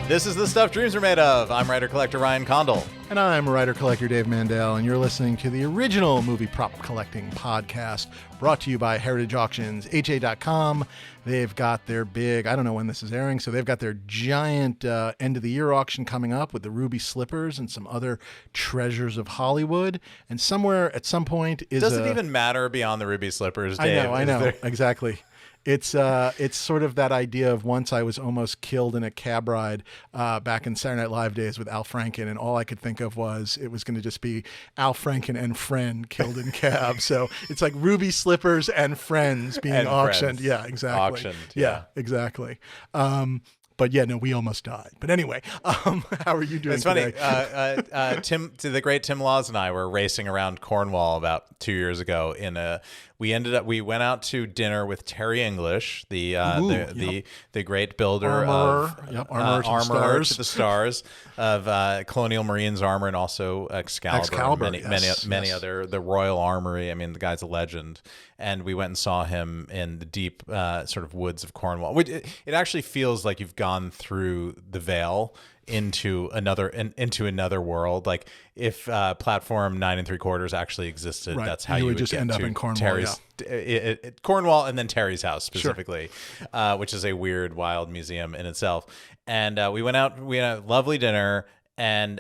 This is the stuff dreams are made of. I'm writer-collector Ryan Condal. And I'm writer-collector Dave Mandel, and you're listening to the original movie prop collecting podcast brought to you by Heritage Auctions, HA.com. They've got their big, I don't know when this is airing, so they've got their giant end-of-the-year auction coming up with the ruby slippers and some other treasures of Hollywood. And somewhere at some point is Does it even matter beyond the ruby slippers, Dave? I know, exactly. It's sort of that idea of once I was almost killed in a cab ride back in Saturday Night Live days with Al Franken, and all I could think of was it was going to just be Al Franken and friend killed in cab. So it's like ruby slippers and friends being and auctioned. friends. Yeah, exactly. Auctioned. Yeah, exactly. But yeah, no, we almost died. But anyway, how are you doing today? It's funny. The great Tim Laws and I were racing around Cornwall about 2 years ago. We went out to dinner with Terry English, the great builder of armor to the stars of Colonial Marines armor, and also Excalibur, many other, the Royal Armory. I mean, the guy's a legend. And we went and saw him in the deep sort of woods of Cornwall. It actually feels like you've gone through the veil into another world. Like if platform 9 3/4 actually existed, right. That's how you would just end up in Cornwall. Terry's, Cornwall, and then Terry's house specifically, sure. Which is a weird, wild museum in itself. And we went out. We had a lovely dinner. And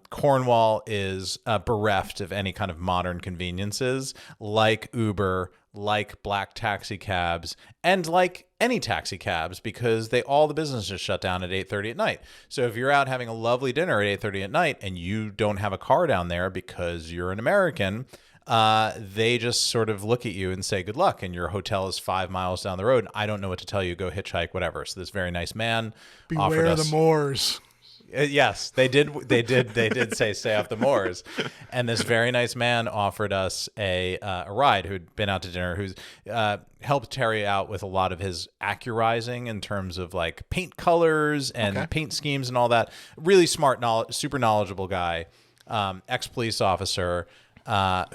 Cornwall is bereft of any kind of modern conveniences like Uber, like black taxi cabs, and like any taxi cabs, because all the businesses shut down at 8:30 at night. So if you're out having a lovely dinner at 8:30 at night and you don't have a car down there because you're an American, they just sort of look at you and say good luck, and your hotel is 5 miles down the road. I don't know what to tell you. Go hitchhike, whatever. So this very nice man offered us the moors. Yes, they did. They did say stay off the moors, and this very nice man offered us a ride. Who'd been out to dinner, who's helped Terry out with a lot of his accurizing in terms of like paint colors and paint schemes and all that. Really smart, super knowledgeable guy, ex-police officer.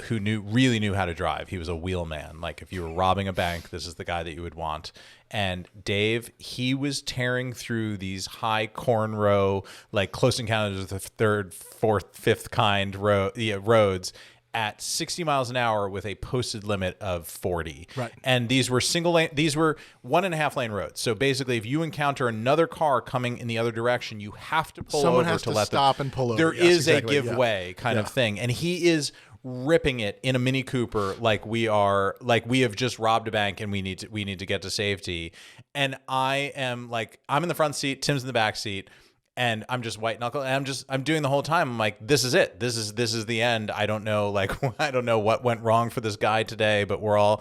Who really knew how to drive. He was a wheelman. Like if you were robbing a bank, this is the guy that you would want. And Dave, he was tearing through these high corn row, like Close Encounters of the Third, Fourth, Fifth Kind roads at 60 miles an hour with a posted limit of 40. Right. And these were 1.5 lane roads. So basically, if you encounter another car coming in the other direction, you have to pull over to let stop and pull over. There is exactly. A give way kind of thing. And he is ripping it in a Mini Cooper like we have just robbed a bank and we need to get to safety. And I'm in the front seat, Tim's in the back seat, and I'm just white knuckle, and I'm doing the whole time. I'm like, this is it. This is the end. I don't know what went wrong for this guy today, but we're all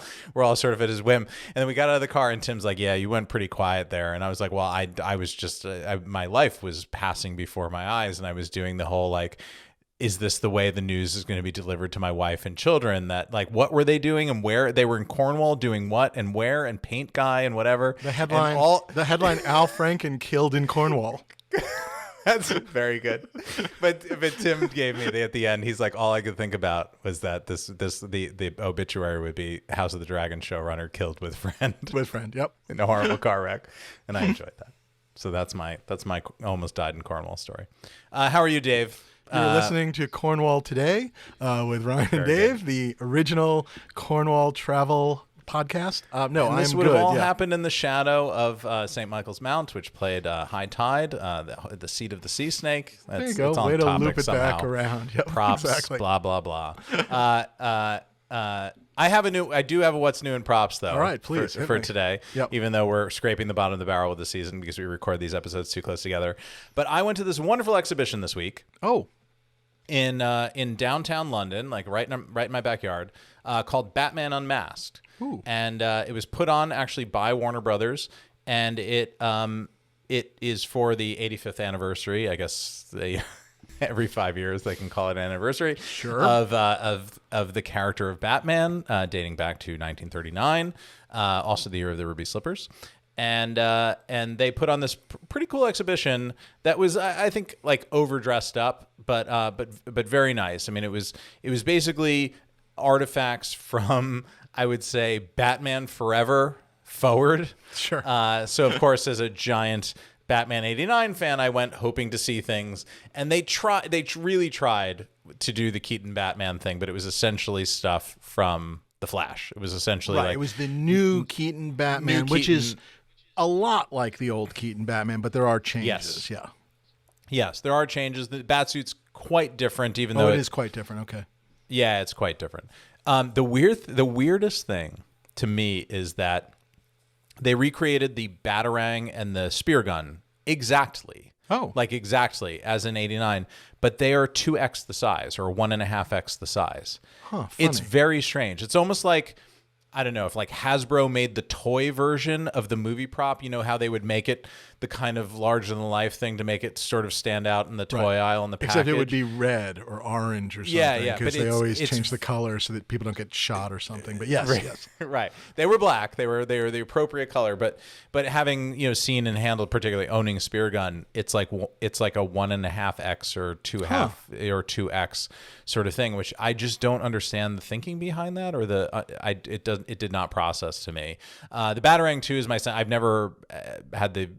sort of at his whim. And then we got out of the car, and Tim's like, yeah, you went pretty quiet there. And I was like, well, I was just my life was passing before my eyes, and I was doing the whole like, is this the way the news is going to be delivered to my wife and children? That like, what were they doing and where? They were in Cornwall doing what and where, and paint guy and whatever. The headline Al Franken killed in Cornwall. That's very good. But Tim gave me at the end, he's like, all I could think about was that the obituary would be House of the Dragon showrunner killed with friend. With friend, yep. In a horrible car wreck. And I enjoyed that. So that's my almost died in Cornwall story. How are you, Dave? You're listening to Cornwall Today with Ryan and Dave, the original Cornwall travel podcast. This would have all happened in the shadow of St. Michael's Mount, which played High Tide, the seat of the sea snake. There you go. Way to loop it back around. Yep, props, exactly. Blah, blah, blah. I do have a what's new in props, though. All right, please. For today, yep. Even though we're scraping the bottom of the barrel with the season because we record these episodes too close together. But I went to this wonderful exhibition this week. Oh. In downtown London, like right in my backyard, called Batman Unmasked. Ooh. And it was put on actually by Warner Brothers, and it is for the 85th anniversary. I guess every 5 years they can call it an anniversary. Sure. Of the character of Batman, dating back to 1939, also the year of the Ruby Slippers. And they put on this pretty cool exhibition that was, I think, like overdressed up, but very nice. I mean, it was basically artifacts from, I would say, Batman Forever forward. Sure. So of course, there's a giant Batman 89 fan, I went hoping to see things, and they really tried to do the Keaton Batman thing, but it was essentially stuff from The Flash. It was essentially it was the new Keaton Batman, which is a lot like the old Keaton Batman, but there are changes. Yes, there are changes. The Batsuit's quite different, even though it is quite different. Okay. Yeah, it's quite different. The weirdest thing to me is that they recreated the Batarang and the spear gun exactly. Oh. Like exactly as in 89, but they are 2x the size or 1.5x the size. Huh, funny. It's very strange. It's almost like, I don't know, if like Hasbro made the toy version of the movie prop, you know how they would make it the kind of larger than life thing to make it sort of stand out in the toy aisle in the package. Except it would be red or orange or something. Because they always change the color so that people don't get shot or something. But yes, yes. Right. They were black. They were the appropriate color. But having seen and handled, particularly owning a spear gun, it's like a 1.5x or 2x sort of thing, which I just don't understand the thinking behind that, or it did not process to me. The Batarang 2 is my son. I've never had the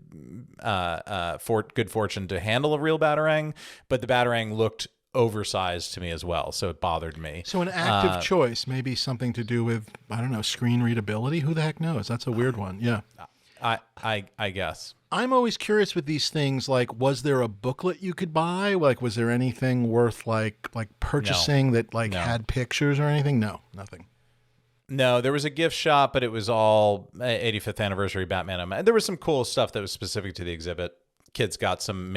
good fortune to handle a real Batarang, but the Batarang looked oversized to me as well, so it bothered me. So an active choice, maybe something to do with, I don't know, screen readability? Who the heck knows? That's a weird one. Yeah. I guess. I'm always curious with these things, like, was there a booklet you could buy? Like, was there anything worth like purchasing that had pictures or anything? No, nothing. No, there was a gift shop, but it was all 85th anniversary Batman. There was some cool stuff that was specific to the exhibit. Kids got some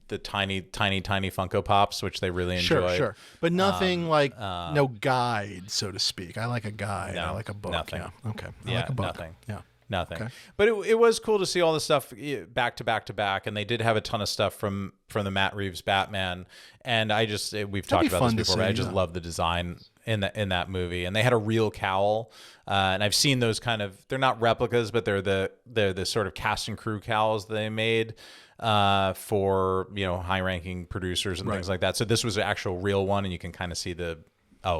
the tiny Funko Pops, which they really enjoyed. Sure. But nothing no guide, so to speak. I like a guide. No, I like a book. Nothing. Yeah. Okay. I like a book. Nothing. Yeah. Nothing. Okay. But it was cool to see all the stuff back to back to back, and they did have a ton of stuff from the Matt Reeves Batman, and we've talked about this before, but I just love the design in that movie. And they had a real cowl, and I've seen those kind of, they're not replicas, but they're the sort of cast and crew cowls they made for high ranking producers and things like that. So this was an actual real one, and you can kind of see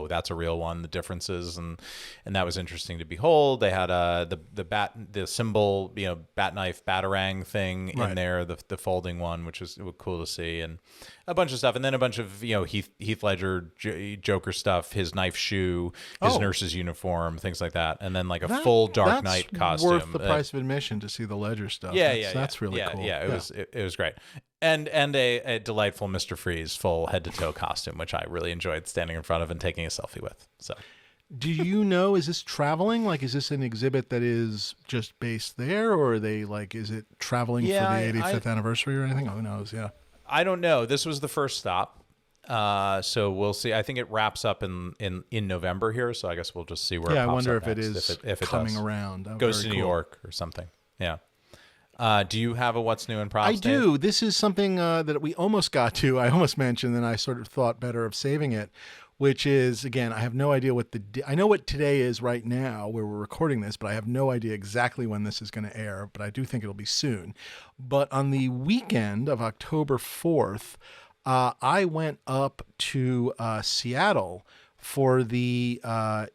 that's a real one, the differences, and that was interesting to behold. They had the symbol, bat knife Batarang thing in there, the folding one, which was cool to see, and a bunch of stuff, and then a bunch of Heath Ledger Joker stuff, his knife shoe, his nurse's uniform, things like that, and then full Dark Knight costume. Worth the price of admission to see the Ledger stuff. That's really cool. It was great. And a delightful Mr. Freeze full head to toe costume, which I really enjoyed standing in front of and taking a selfie with. So, do you know, is this traveling? Like, is this an exhibit that is just based there, or are they is it traveling for the 85th anniversary or anything? Who knows? Yeah, I don't know. This was the first stop, so we'll see. I think it wraps up in November here, so I guess we'll just see where. Yeah, it pops I wonder up if next, it is coming around. Goes to New York or something. Yeah. Do you have a what's new in props? I do. Dave? This is something that we almost got to. I almost mentioned, and I sort of thought better of saving it, which is, again, I have no idea I know what today is right now where we're recording this, but I have no idea exactly when this is going to air, but I do think it'll be soon. But on the weekend of October 4th, I went up to Seattle for the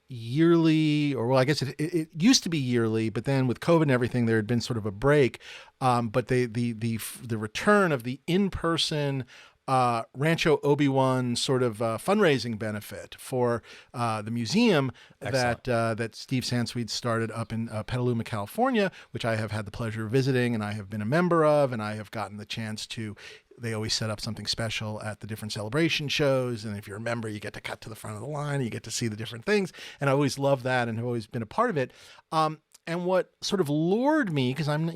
yearly, or well, I guess it used to be yearly, but then with COVID and everything, there had been sort of a break. But the return of the in-person Rancho ObiWan sort of fundraising benefit for the museum that Steve Sansweet started up in Petaluma, California, which I have had the pleasure of visiting, and I have been a member of, and I have gotten the chance to. They always set up something special at the different celebration shows. And if you're a member, you get to cut to the front of the line. And you get to see the different things. And I always love that and have always been a part of it. And what sort of lured me, because I'm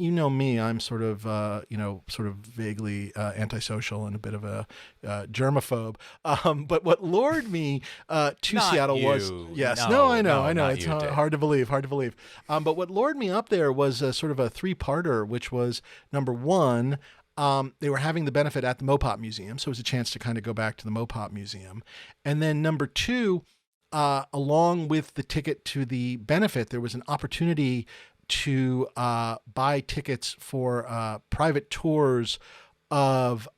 sort of, sort of vaguely antisocial and a bit of a germaphobe. But what lured me to Seattle was, yes, I know, it's hard to believe. But what lured me up there was sort of a three-parter, which was number one, they were having the benefit at the Mopop Museum, so it was a chance to kind of go back to the Mopop Museum. And then number two, along with the ticket to the benefit, there was an opportunity to buy tickets for private tours of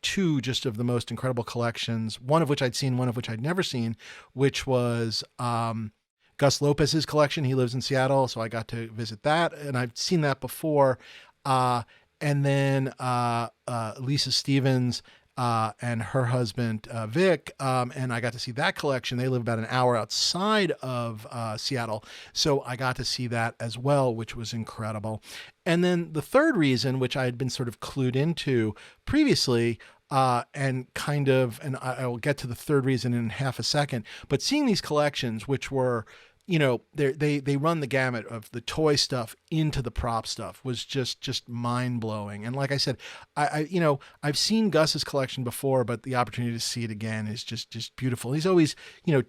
two just of the most incredible collections, one of which I'd seen, one of which I'd never seen, which was Gus Lopez's collection. He lives in Seattle, so I got to visit that, and I've seen that before. and then Lisa Stevens and her husband Vic, and I got to see that collection. They live about an hour outside of Seattle, so I got to see that as well, which was incredible. And then the third reason, which I had been sort of clued into previously, and I will get to the third reason in half a second, but seeing these collections, which were, they run the gamut of the toy stuff into the prop stuff, was just mind blowing. And like I said, I've seen Gus's collection before, but the opportunity to see it again is just beautiful. He's always,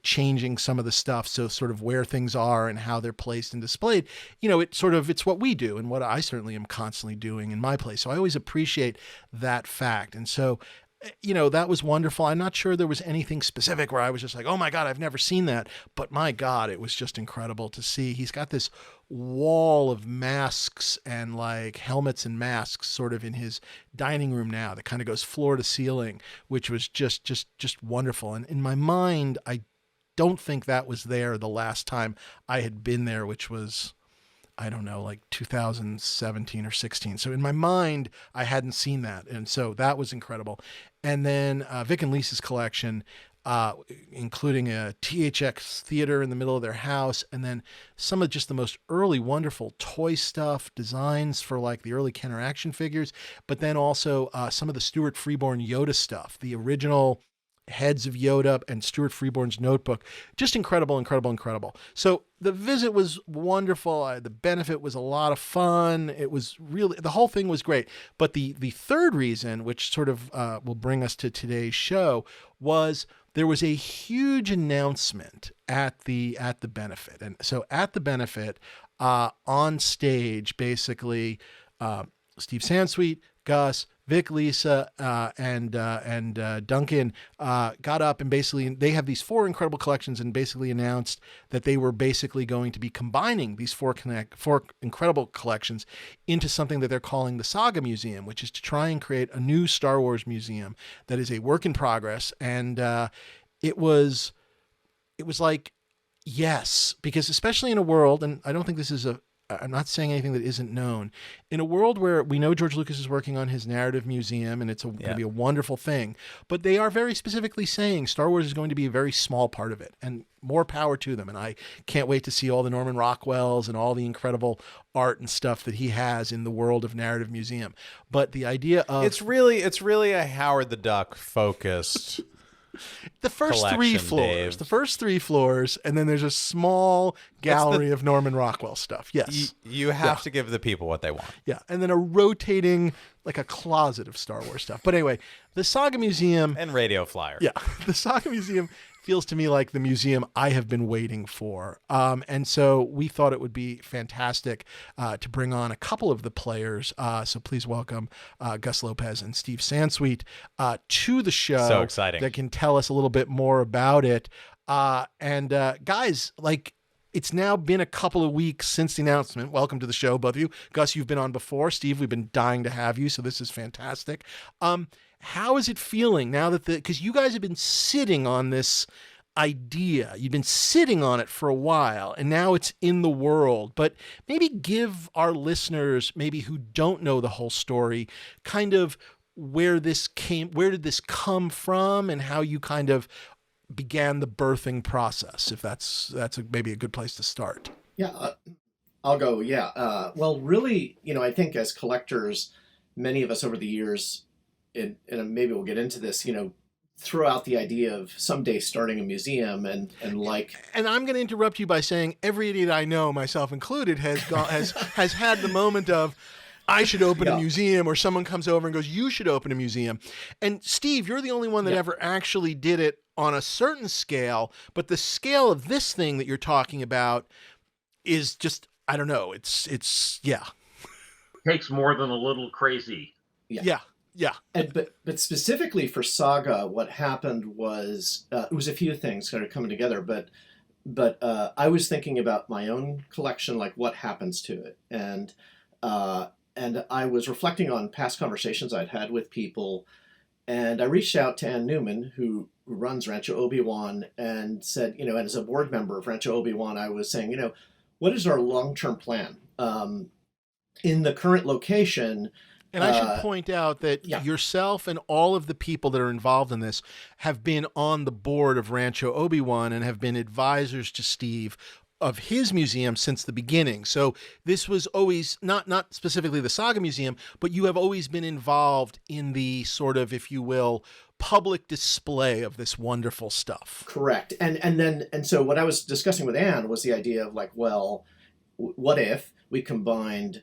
changing some of the stuff. So sort of where things are and how they're placed and displayed, it's what we do and what I certainly am constantly doing in my place. So I always appreciate that fact. And so, that was wonderful. I'm not sure there was anything specific where I was just like, oh my God, I've never seen that. But my God, it was just incredible to see. He's got this wall of masks and like helmets and masks sort of in his dining room now that kind of goes floor to ceiling, which was just wonderful. And in my mind, I don't think that was there the last time I had been there, which was, I don't know, like 2017 or 16. So in my mind, I hadn't seen that. And so that was incredible. And then Vic and Lisa's collection, including a THX theater in the middle of their house. And then some of just the most early wonderful toy stuff, designs for like the early Kenner action figures, but then also some of the Stuart Freeborn Yoda stuff, the original heads of Yoda and Stuart Freeborn's notebook. Just incredible. So the visit was wonderful. The benefit was a lot of fun. It was really, the whole thing was great. But the third reason, which sort of will bring us to today's show, was there was a huge announcement at the benefit. And so at the benefit, on stage, basically, Steve Sansweet, Gus, Vic, Lisa, and Duncan got up and basically they have these 4 incredible collections and basically announced that they were basically going to be combining these 4 incredible collections into something that they're calling the Saga Museum, which is to try and create a new Star Wars museum that is a work in progress. And it was like, yes, because especially in a world, and I don't think this is I'm not saying anything that isn't known. In a world where we know George Lucas is working on his narrative museum and it's going to be a wonderful thing, but they are very specifically saying Star Wars is going to be a very small part of it, and more power to them. And I can't wait to see all the Norman Rockwells and all the incredible art and stuff that he has in the world of narrative museum. But the idea of it's really a Howard the Duck focused the first 3 floors, Dave. The first 3 floors, and then there's a small gallery of Norman Rockwell stuff. Yes. You have to give the people what they want. Yeah. And then a rotating, like a closet of Star Wars stuff. But anyway, the Saga Museum. And Radio Flyer. Yeah. The Saga Museum feels to me like the museum I have been waiting for. And so we thought it would be fantastic to bring on a couple of the players. So please welcome Gus Lopez and Steve Sansweet to the show. So exciting. That can tell us a little bit more about it. And guys, like, it's now been a couple of weeks since the announcement. Welcome to the show, both of you. Gus, you've been on before. Steve, we've been dying to have you, so this is fantastic. How is it feeling now that because you guys have been sitting on this idea, you've been sitting on it for a while, and now it's in the world, but maybe give our listeners, maybe who don't know the whole story, kind of where did this come from, and how you kind of began the birthing process, if that's maybe a good place to start. Yeah, I'll go. Yeah. Well, really, I think as collectors, many of us over the years, and maybe we'll get into this, throw out the idea of someday starting a museum and like. And I'm going to interrupt you by saying every idiot I know, myself included, has had the moment of, I should open a museum, or someone comes over and goes, you should open a museum. And Steve, you're the only one that ever actually did it on a certain scale, but the scale of this thing that you're talking about is just, I don't know. It's takes more than a little crazy. Yeah. And, but specifically for Saga, what happened was, it was a few things kind of coming together, but I was thinking about my own collection, like what happens to it. And I was reflecting on past conversations I'd had with people, and I reached out to Ann Newman, who runs Rancho ObiWan, and said, and as a board member of Rancho ObiWan, I was saying, what is our long-term plan? In the current location, And I should point out that yourself and all of the people that are involved in this have been on the board of Rancho ObiWan and have been advisors to Steve of his museum since the beginning. So this was always not specifically the Saga Museum, but you have always been involved in the sort of, if you will, public display of this wonderful stuff. Correct. And so what I was discussing with Anne was the idea of like, well, what if we combined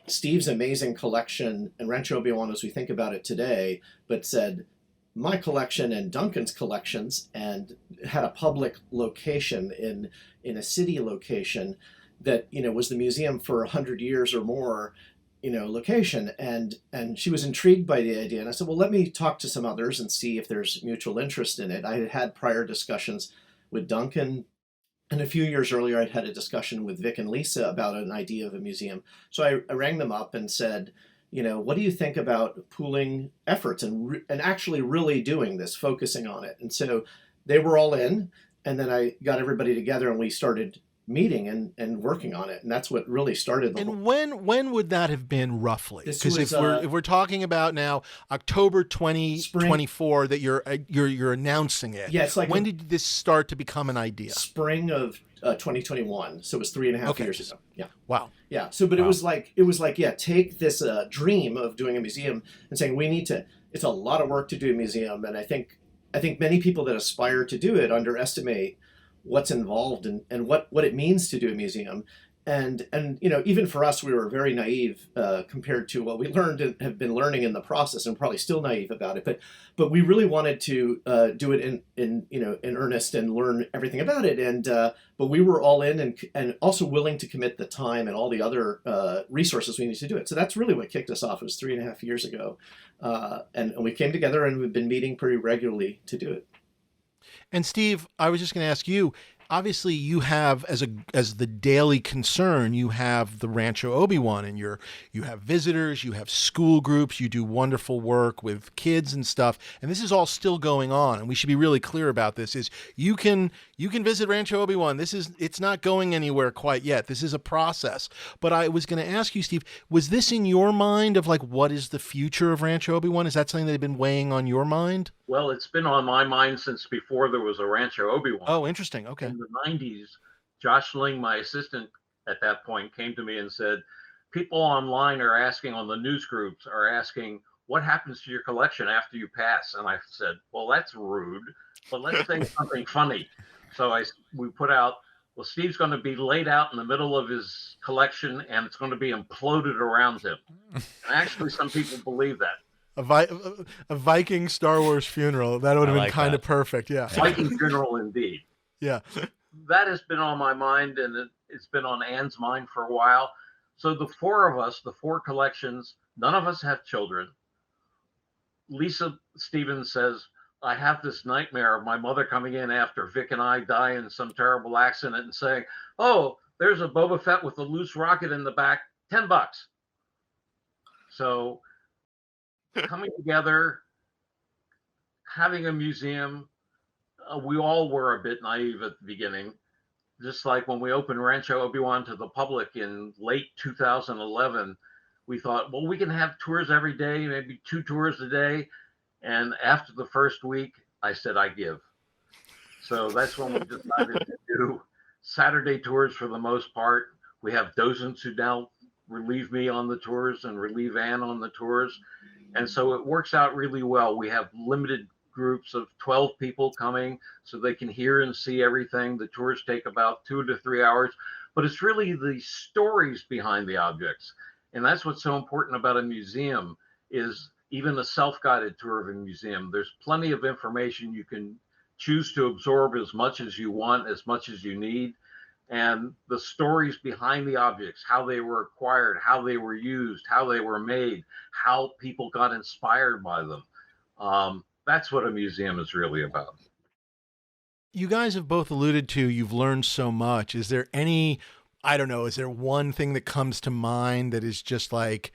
Steve's amazing collection and Rancho ObiWan as we think about it today, but said my collection and Duncan's collections, and had a public location in a city location that, you know, was the museum for 100 years or more, you know, location. And she was intrigued by the idea. And I said, well, let me talk to some others and see if there's mutual interest in it. I had had prior discussions with Duncan. And a few years earlier, I'd had a discussion with Vic and Lisa about an idea of a museum. So I rang them up and said, you know, what do you think about pooling efforts and actually really doing this, focusing on it? And so they were all in. And then I got everybody together and we started meeting and working on it. And that's what really started the And when would that have been roughly? Because if we're talking about now October 2024 that you're announcing it. Yeah, it's like when did this start to become an idea? Spring of 2021. So it was 3.5 years ago. Yeah. Wow. Yeah. So, but it was like, yeah, take this dream of doing a museum and saying it's a lot of work to do a museum. And I think many people that aspire to do it underestimate what's involved and what it means to do a museum. And you know, even for us, we were very naive compared to what we learned and have been learning in the process, and probably still naive about it. But we really wanted to do it in earnest and learn everything about it. And but we were all in and also willing to commit the time and all the other resources we need to do it. So that's really what kicked us off. It was 3.5 years ago, and we came together and we've been meeting pretty regularly to do it. And Steve, I was just going to ask you, obviously you have as the daily concern, you have the Rancho ObiWan, and you have visitors, you have school groups, you do wonderful work with kids and stuff. And this is all still going on. And we should be really clear about this is you can visit Rancho ObiWan. It's not going anywhere quite yet. This is a process. But I was going to ask you, Steve, was this in your mind of like, what is the future of Rancho ObiWan? Is that something that had been weighing on your mind? Well, it's been on my mind since before there was a Rancho ObiWan. Oh, interesting. Okay. In the 90s, Josh Ling, my assistant at that point, came to me and said, people online are asking, on the news groups, are asking, what happens to your collection after you pass? And I said, well, that's rude, but let's say something funny. So we put out, well, Steve's going to be laid out in the middle of his collection and it's going to be imploded around him. And actually, some people believe that. A Viking Star Wars funeral. That would have been kind of perfect. Yeah. Viking funeral indeed. Yeah. That has been on my mind, and it's been on Anne's mind for a while. So the four of us, the four collections, none of us have children. Lisa Stevens says, I have this nightmare of my mother coming in after Vic and I die in some terrible accident and saying, oh, there's a Boba Fett with a loose rocket in the back, $10. So coming together, having a museum, we all were a bit naive at the beginning. Just like when we opened Rancho ObiWan to the public in late 2011, we thought, well, we can have tours every day, maybe 2 tours a day. And after the first week, I said, I give. So that's when we decided to do Saturday tours for the most part. We have docents who now relieve me on the tours and relieve Anne on the tours. And so it works out really well. We have limited groups of 12 people coming so they can hear and see everything. The tours take about 2 to 3 hours, but it's really the stories behind the objects. And that's what's so important about a museum is even a self-guided tour of a museum. There's plenty of information. You can choose to absorb as much as you want, as much as you need. And the stories behind the objects, how they were acquired, how they were used, how they were made, how people got inspired by them. That's what a museum is really about. You guys have both alluded to, you've learned so much. Is there any, I don't know, is there one thing that comes to mind that is just like,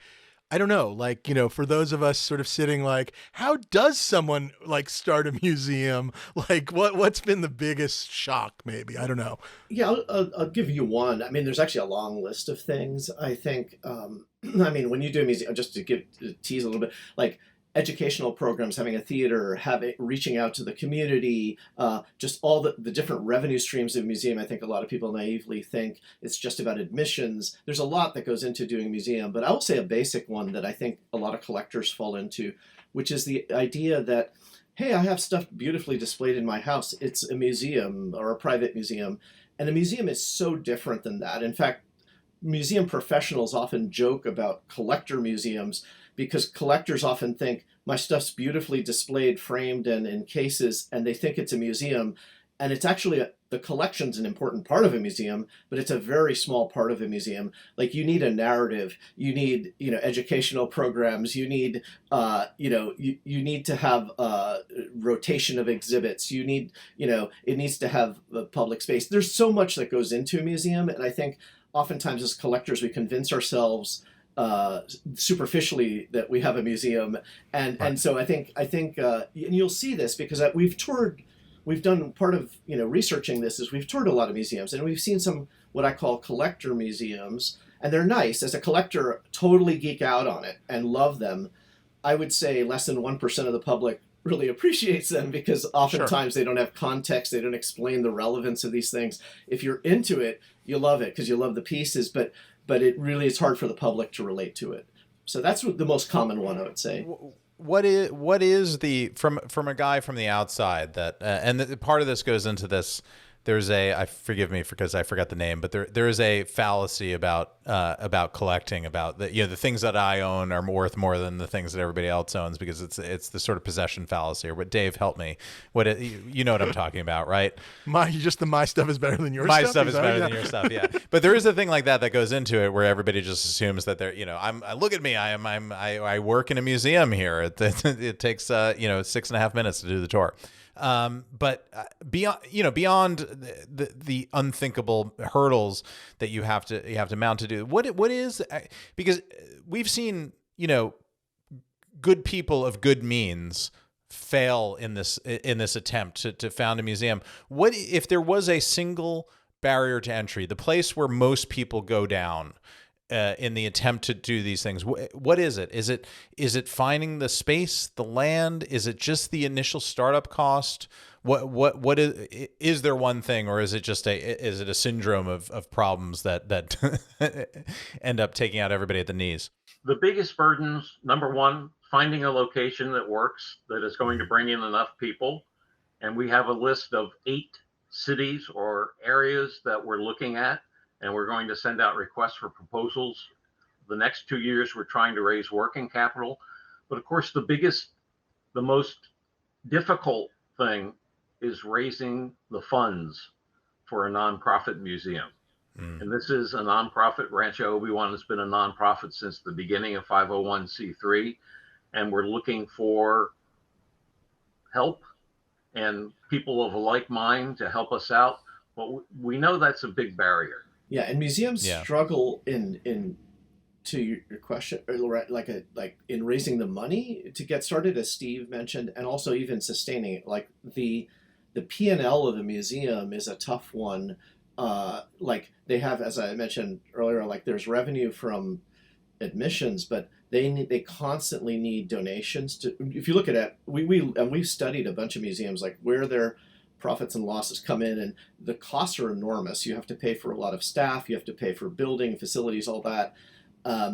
I don't know, like, for those of us sort of sitting like, how does someone like start a museum? Like what's been the biggest shock maybe? I don't know. Yeah, I'll give you one. I mean, there's actually a long list of things. I think, I mean, when you do a museum, just to tease a little bit, like educational programs, having a theater, reaching out to the community, just all the different revenue streams of a museum. I think a lot of people naively think it's just about admissions. There's a lot that goes into doing a museum, but I will say a basic one that I think a lot of collectors fall into, which is the idea that, hey, I have stuff beautifully displayed in my house. It's a museum or a private museum. And a museum is so different than that. In fact, museum professionals often joke about collector museums because collectors often think my stuff's beautifully displayed, framed, and in cases, and they think it's a museum. And it's actually, the collection's an important part of a museum, but it's a very small part of a museum. Like you need a narrative, you need, educational programs, you need, you need to have rotation of exhibits, you need, it needs to have a public space. There's so much that goes into a museum. And I think oftentimes as collectors, we convince ourselves superficially that we have a museum. And so I think, and you'll see this because we've done part of researching this is we've toured a lot of museums and we've seen some what I call collector museums, and they're nice. As a collector, totally geek out on it and love them. I would say less than 1% of the public really appreciates them because oftentimes they don't have context, they don't explain the relevance of these things. If you're into it, you love it because you love the pieces, but it really is hard for the public to relate to it. So that's the most common one, I would say. What is the from a guy from the outside that and part of this goes into this. There's forgive me because I forgot the name, but there is a fallacy about collecting, about the things that I own are worth more than the things that everybody else owns because it's the sort of possession fallacy. Or what, Dave, help me. You know what I'm talking about, right? My stuff is better than your stuff. My stuff is better than your stuff, yeah. But there is a thing like that goes into it where everybody just assumes that they're look at me, I work in a museum here. It takes 6.5 minutes to do the tour. But beyond the unthinkable hurdles that you have to mount to do, what is, because we've seen, good people of good means fail in this attempt to found a museum. What if there was a single barrier to entry, the place where most people go down in the attempt to do these things? What is it? Is it finding the space, the land? Is it just the initial startup cost? What is there one thing, or is it just a syndrome of problems that end up taking out everybody at the knees? The biggest burdens, number one, finding a location that works, that is going to bring in enough people. And we have a list of 8 cities or areas that we're looking at. And we're going to send out requests for proposals. The next 2 years, we're trying to raise working capital. But of course, the most difficult thing is raising the funds for a nonprofit museum. And this is a nonprofit. Rancho ObiWan has been a nonprofit since the beginning of 501c3. And we're looking for help and people of a like mind to help us out. But we know that's a big barrier. Yeah, and museums struggle in to your question, like in raising the money to get started, as Steve mentioned, and also even sustaining it. Like the P&L of a museum is a tough one. Like they have, as I mentioned earlier, like there's revenue from admissions, but they constantly need donations. If you look at it, we've studied a bunch of museums, like where their profits and losses come in, and the costs are enormous. You have to pay for a lot of staff, you have to pay for building, facilities, all that.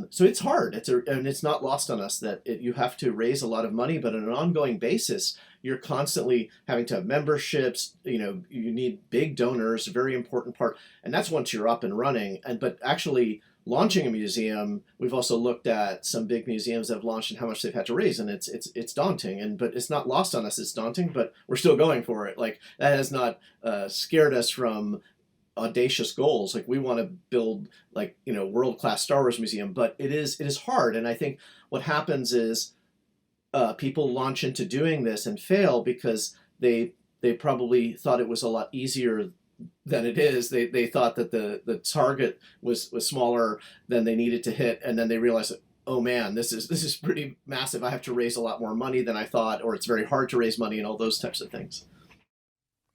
So it's hard. And it's not lost on us that you have to raise a lot of money, but on an ongoing basis, you're constantly having to have memberships. You need big donors, a very important part. And that's once you're up and running. But actually launching a museum, we've also looked at some big museums that have launched and how much they've had to raise, and it's daunting. But it's not lost on us. It's daunting, but we're still going for it. Like that has not scared us from audacious goals. Like we want to build world-class Star Wars museum, but it is hard. And I think what happens is people launch into doing this and fail because they probably thought it was a lot easier than it is. They thought that the target was smaller than they needed to hit, and then they realized that oh man, this is pretty massive. I have to raise a lot more money than I thought, or it's very hard to raise money, and all those types of things.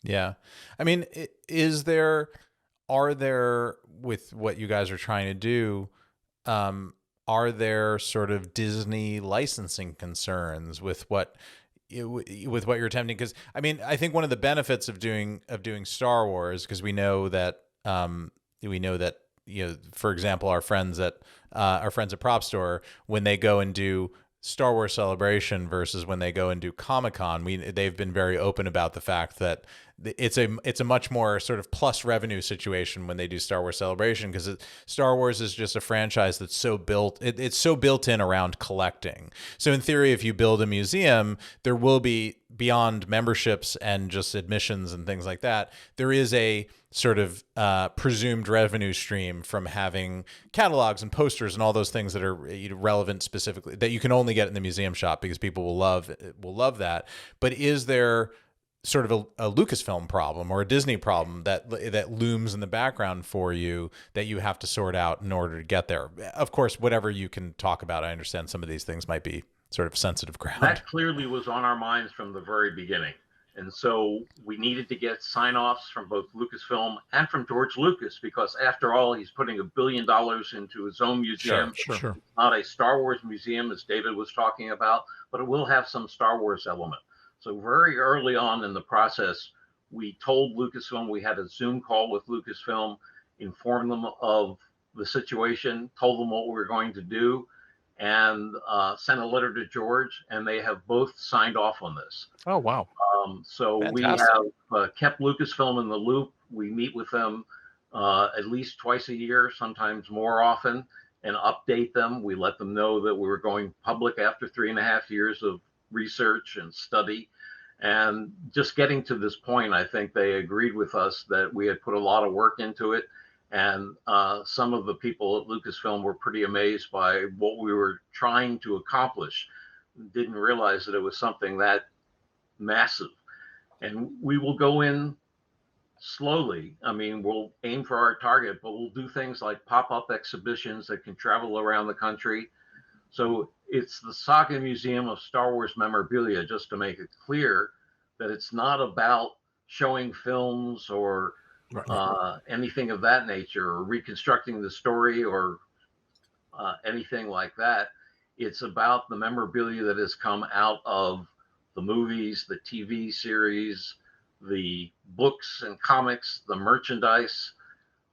Yeah. I mean, are there, with what you guys are trying to do, are there sort of Disney licensing concerns with what you're attempting? Because I mean, I think one of the benefits of doing Star Wars, because we know that for example, our friends at Prop Store, when they go and do Star Wars Celebration versus when they go and do Comic-Con, they've been very open about the fact that it's a much more sort of plus revenue situation when they do Star Wars Celebration, because Star Wars is just a franchise that's so it's so built in around collecting. So in theory, if you build a museum, there will be, beyond memberships and just admissions and things like that, there is a sort of presumed revenue stream from having catalogs and posters and all those things that are relevant specifically, that you can only get in the museum shop, because people will love that. But is there sort of a Lucasfilm problem or a Disney problem that looms in the background for you that you have to sort out in order to get there? Of course, whatever you can talk about. I understand some of these things might be sort of sensitive ground. That clearly was on our minds from the very beginning. And so we needed to get sign-offs from both Lucasfilm and from George Lucas, because after all, he's putting $1 billion into his own museum. Sure. It's not a Star Wars museum, as David was talking about, but it will have some Star Wars element. So very early on in the process, we told Lucasfilm, we had a Zoom call with Lucasfilm, informed them of the situation, told them what we were going to do, and sent a letter to George, and they have both signed off on this. Oh, wow. So Fantastic. We have kept Lucasfilm in the loop. We meet with them at least twice a year, sometimes more often, and update them. We let them know that we were going public after 3.5 years of research and study. And just getting to this point, I think they agreed with us that we had put a lot of work into it. And some of the people at Lucasfilm were pretty amazed by what we were trying to accomplish. Didn't realize that it was something that massive. And we will go in slowly. I mean, we'll aim for our target, but we'll do things like pop-up exhibitions that can travel around the country. So it's the Saga Museum of Star Wars Memorabilia, just to make it clear that it's not about showing films or anything of that nature, or reconstructing the story, or anything like that. It's about the memorabilia that has come out of the movies, the TV series, the books and comics, the merchandise,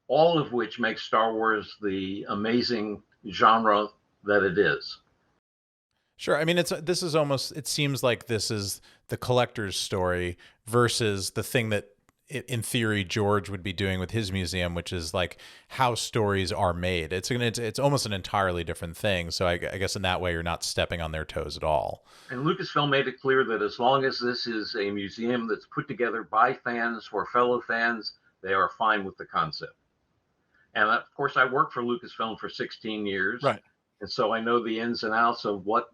all of which make Star Wars the amazing genre that it is. Sure. I mean, it seems like this is the collector's story versus the thing that, in theory, George would be doing with his museum, which is like how stories are made. It's almost an entirely different thing. So I guess in that way, you're not stepping on their toes at all. And Lucasfilm made it clear that as long as this is a museum that's put together by fans for fellow fans, they are fine with the concept. And of course, I worked for Lucasfilm for 16 years. Right. And so I know the ins and outs of what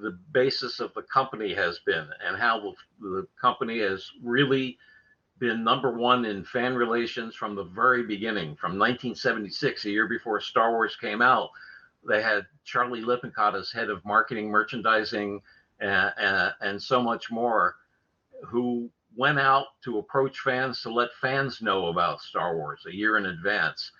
the basis of the company has been, and how the company has really been number one in fan relations from the very beginning. From 1976, a year before Star Wars came out, they had Charlie Lippincott as head of marketing, merchandising, and so much more, who went out to approach fans to let fans know about Star Wars a year in advance.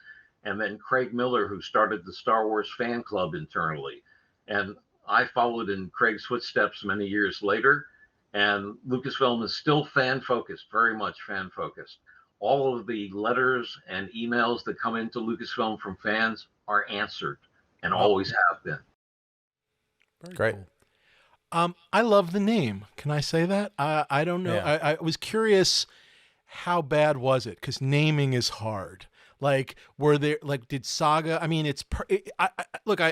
And then Craig Miller, who started the Star Wars fan club internally. And I followed in Craig's footsteps many years later. And Lucasfilm is still fan-focused, very much fan-focused. All of the letters and emails that come into Lucasfilm from fans are answered, and always have been. Very Great. Cool. I love the name. Can I say that? I don't know. Yeah. I was curious, how bad was it? Because naming is hard. Like, did Saga, I mean,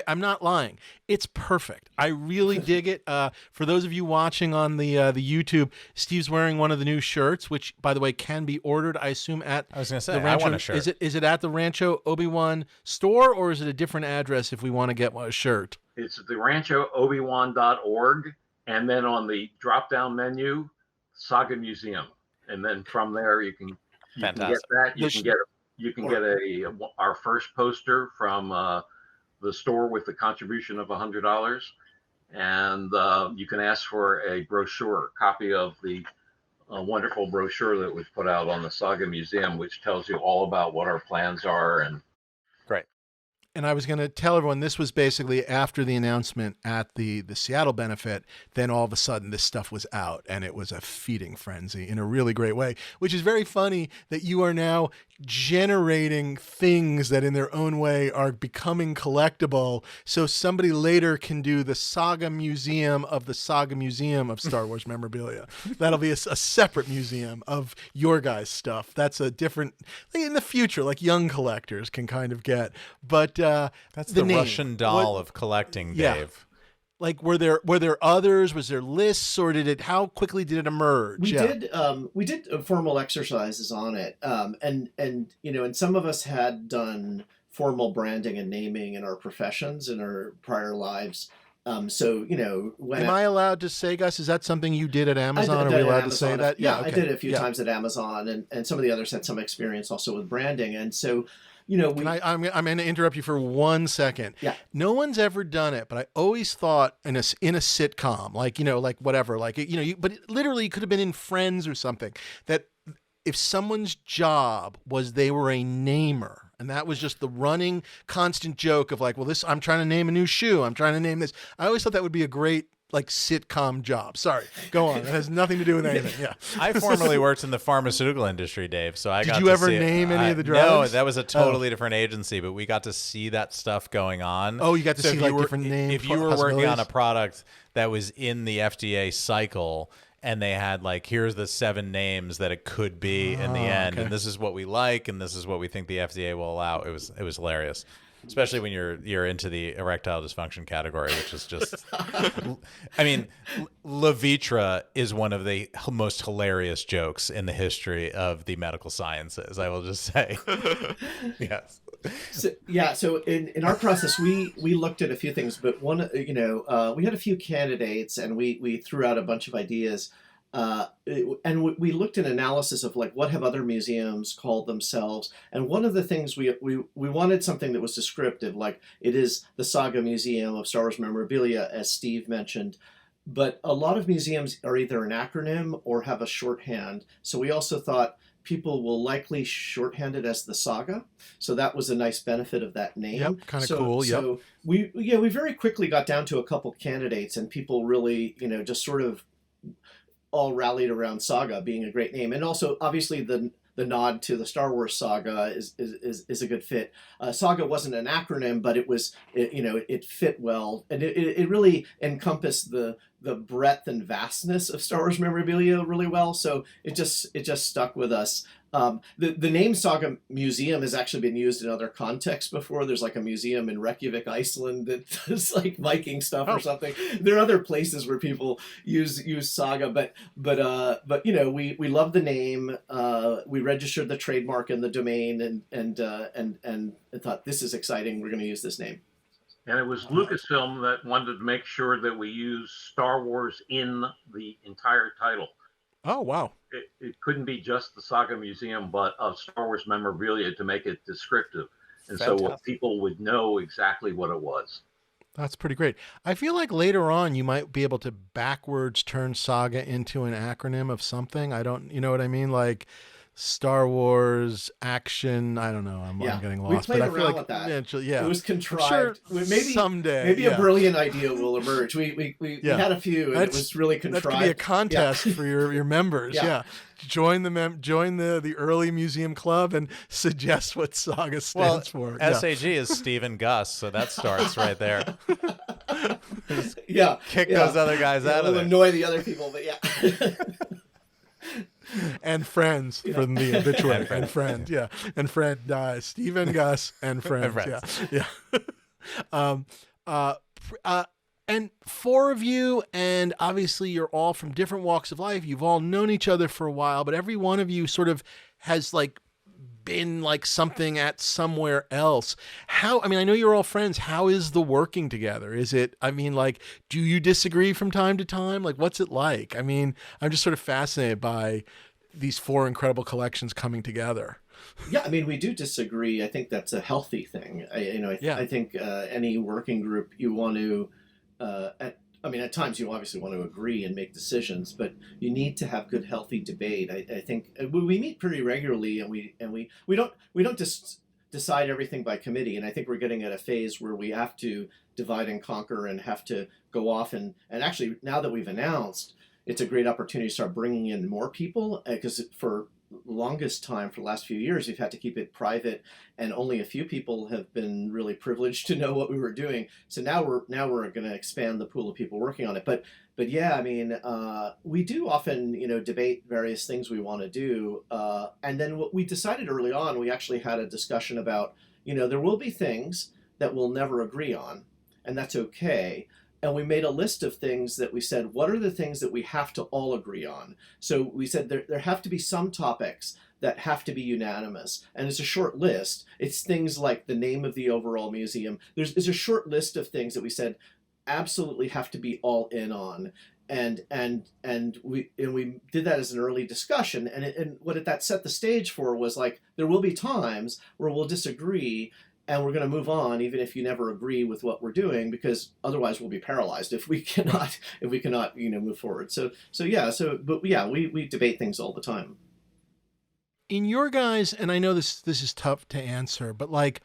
I'm not lying. It's perfect. I really dig it. For those of you watching on the YouTube, Steve's wearing one of the new shirts, which, by the way, can be ordered, I assume, at I was going to say, the Rancho. I want a shirt. Is it at the Rancho ObiWan store, or is it a different address if we want to get a shirt? It's at the ranchoobiwan.org, and then on the drop-down menu, Saga Museum. And then from there, you can get that. You can get our first poster from the store with the contribution of $100, and you can ask for a brochure, copy of the wonderful brochure that was put out on the Saga Museum, which tells you all about what our plans are. And great. And I was going to tell everyone this was basically after the announcement at the Seattle benefit. Then all of a sudden this stuff was out, and it was a feeding frenzy in a really great way, which is very funny that you are now generating things that in their own way are becoming collectible. So somebody later can do the Saga Museum of the Saga Museum of Star Wars memorabilia. That'll be a separate museum of your guys' stuff. That's a different thing in the future, like young collectors can kind of get. But that's the Russian doll of collecting, Dave. Yeah. Like, were there others? Was there lists, or how quickly did it emerge? We did formal exercises on it, and and some of us had done formal branding and naming in our professions in our prior lives. So when am I allowed to say, Gus? Is that something you did at Amazon? Are we allowed to say that? Yeah, okay. I did it a few times at Amazon, and some of the others had some experience also with branding, and so. I'm going to interrupt you for 1 second. Yeah. No one's ever done it, but I always thought in a sitcom, like whatever, but it literally could have been in Friends or something, that if someone's job was they were a namer, and that was just the running constant joke of like, well, I'm trying to name a new shoe. I'm trying to name this. I always thought that would be a great sitcom job. Sorry, go on. It has nothing to do with anything. Yeah. I formerly worked in the pharmaceutical industry, Dave. So Did you ever name any of the drugs? No, that was a totally different agency, but we got to see that stuff going on. Oh, you got to see different names. If you were working on a product that was in the FDA cycle, and they had here's the 7 names that it could be in the end, and this is what we like, and this is what we think the FDA will allow. It was hilarious. Especially when you're into the erectile dysfunction category, which is just, I mean, Levitra is one of the most hilarious jokes in the history of the medical sciences. I will just say, yes. So in our process, we looked at a few things, but we had a few candidates, and we threw out a bunch of ideas. And we looked at analysis of what have other museums called themselves, and one of the things we wanted something that was descriptive, like it is the Saga Museum of Star Wars memorabilia, as Steve mentioned. But a lot of museums are either an acronym or have a shorthand. So we also thought people will likely shorthand it as the Saga. So that was a nice benefit of that name. Yep, kind of cool. Yep. So we very quickly got down to a couple candidates, and people really just sort of all rallied around Saga being a great name, and also obviously the nod to the Star Wars saga is a good fit. Saga wasn't an acronym, but it fit well, and it really encompassed the breadth and vastness of Star Wars memorabilia really well. So it just stuck with us. The name Saga Museum has actually been used in other contexts before. There's a museum in Reykjavik, Iceland, that does Viking stuff or something. There are other places where people use Saga, but we love the name. We registered the trademark and the domain, and thought, this is exciting. We're going to use this name. And it was Lucasfilm that wanted to make sure that we use Star Wars in the entire title. Oh, wow. It couldn't be just the Saga Museum, but of Star Wars memorabilia to make it descriptive. And Fantastic. So people would know exactly what it was. That's pretty great. I feel like later on you might be able to backwards turn Saga into an acronym of something. You know what I mean? Like Star Wars action. I don't know. I'm getting lost. We played around with that. Yeah, it was contrived. Sure, maybe someday, maybe a brilliant idea will emerge. We had a few, and it was really contrived. That could be a contest for your members. Yeah. Join the early museum club and suggest what Saga stands for. SAG is Steve and Gus, so that starts right there. Kick those other guys out of there. Annoy the other people, but yeah. And friends from the obituary. and friend dies. Steve and Gus and friends. And 4 of you, and obviously you're all from different walks of life. You've all known each other for a while, but every one of you sort of has been something at somewhere else. I know you're all friends. How is the working together? Is it, do you disagree from time to time? What's it like? I'm just sort of fascinated by these 4 incredible collections coming together. Yeah, I mean, we do disagree. I think that's a healthy thing. I think any working group, you want to, at times you obviously want to agree and make decisions, but you need to have good, healthy debate. I think we meet pretty regularly, and we don't just decide everything by committee. And I think we're getting at a phase where we have to divide and conquer and have to go off and actually, now that we've announced, it's a great opportunity to start bringing in more people, because for longest time, for the last few years, we've had to keep it private, and only a few people have been really privileged to know what we were doing. So now we're going to expand the pool of people working on it. But yeah, I mean, we do often debate various things we want to do, and then what we decided early on, we actually had a discussion about there will be things that we'll never agree on, and that's okay. And we made a list of things that we said, what are the things that we have to all agree on? So we said there have to be some topics that have to be unanimous. And it's a short list. It's things like the name of the overall museum. There's a short list of things that we said absolutely have to be all in on. And we did that as an early discussion. And what that set the stage for was like, there will be times where we'll disagree, and we're going to move on, even if you never agree with what we're doing, because otherwise we'll be paralyzed if we cannot move forward. But we debate things all the time. In your guys, and I know this is tough to answer, but like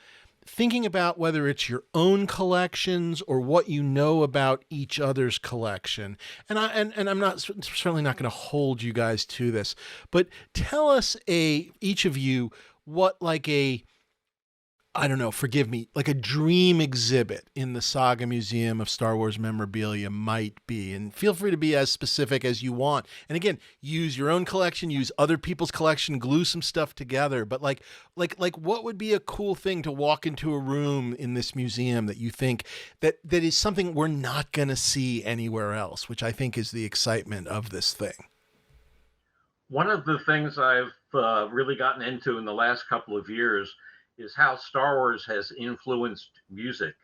thinking about whether it's your own collections or what you know about each other's collection, and I'm certainly not going to hold you guys to this, but tell us each of you what like I don't know, forgive me, like a dream exhibit in the Saga Museum of Star Wars memorabilia might be. And feel free to be as specific as you want. And again, use your own collection, use other people's collection, glue some stuff together. But like what would be a cool thing to walk into a room in this museum that you think that is something we're not going to see anywhere else, which I think is the excitement of this thing? One of the things I've really gotten into in the last couple of years is how Star Wars has influenced music.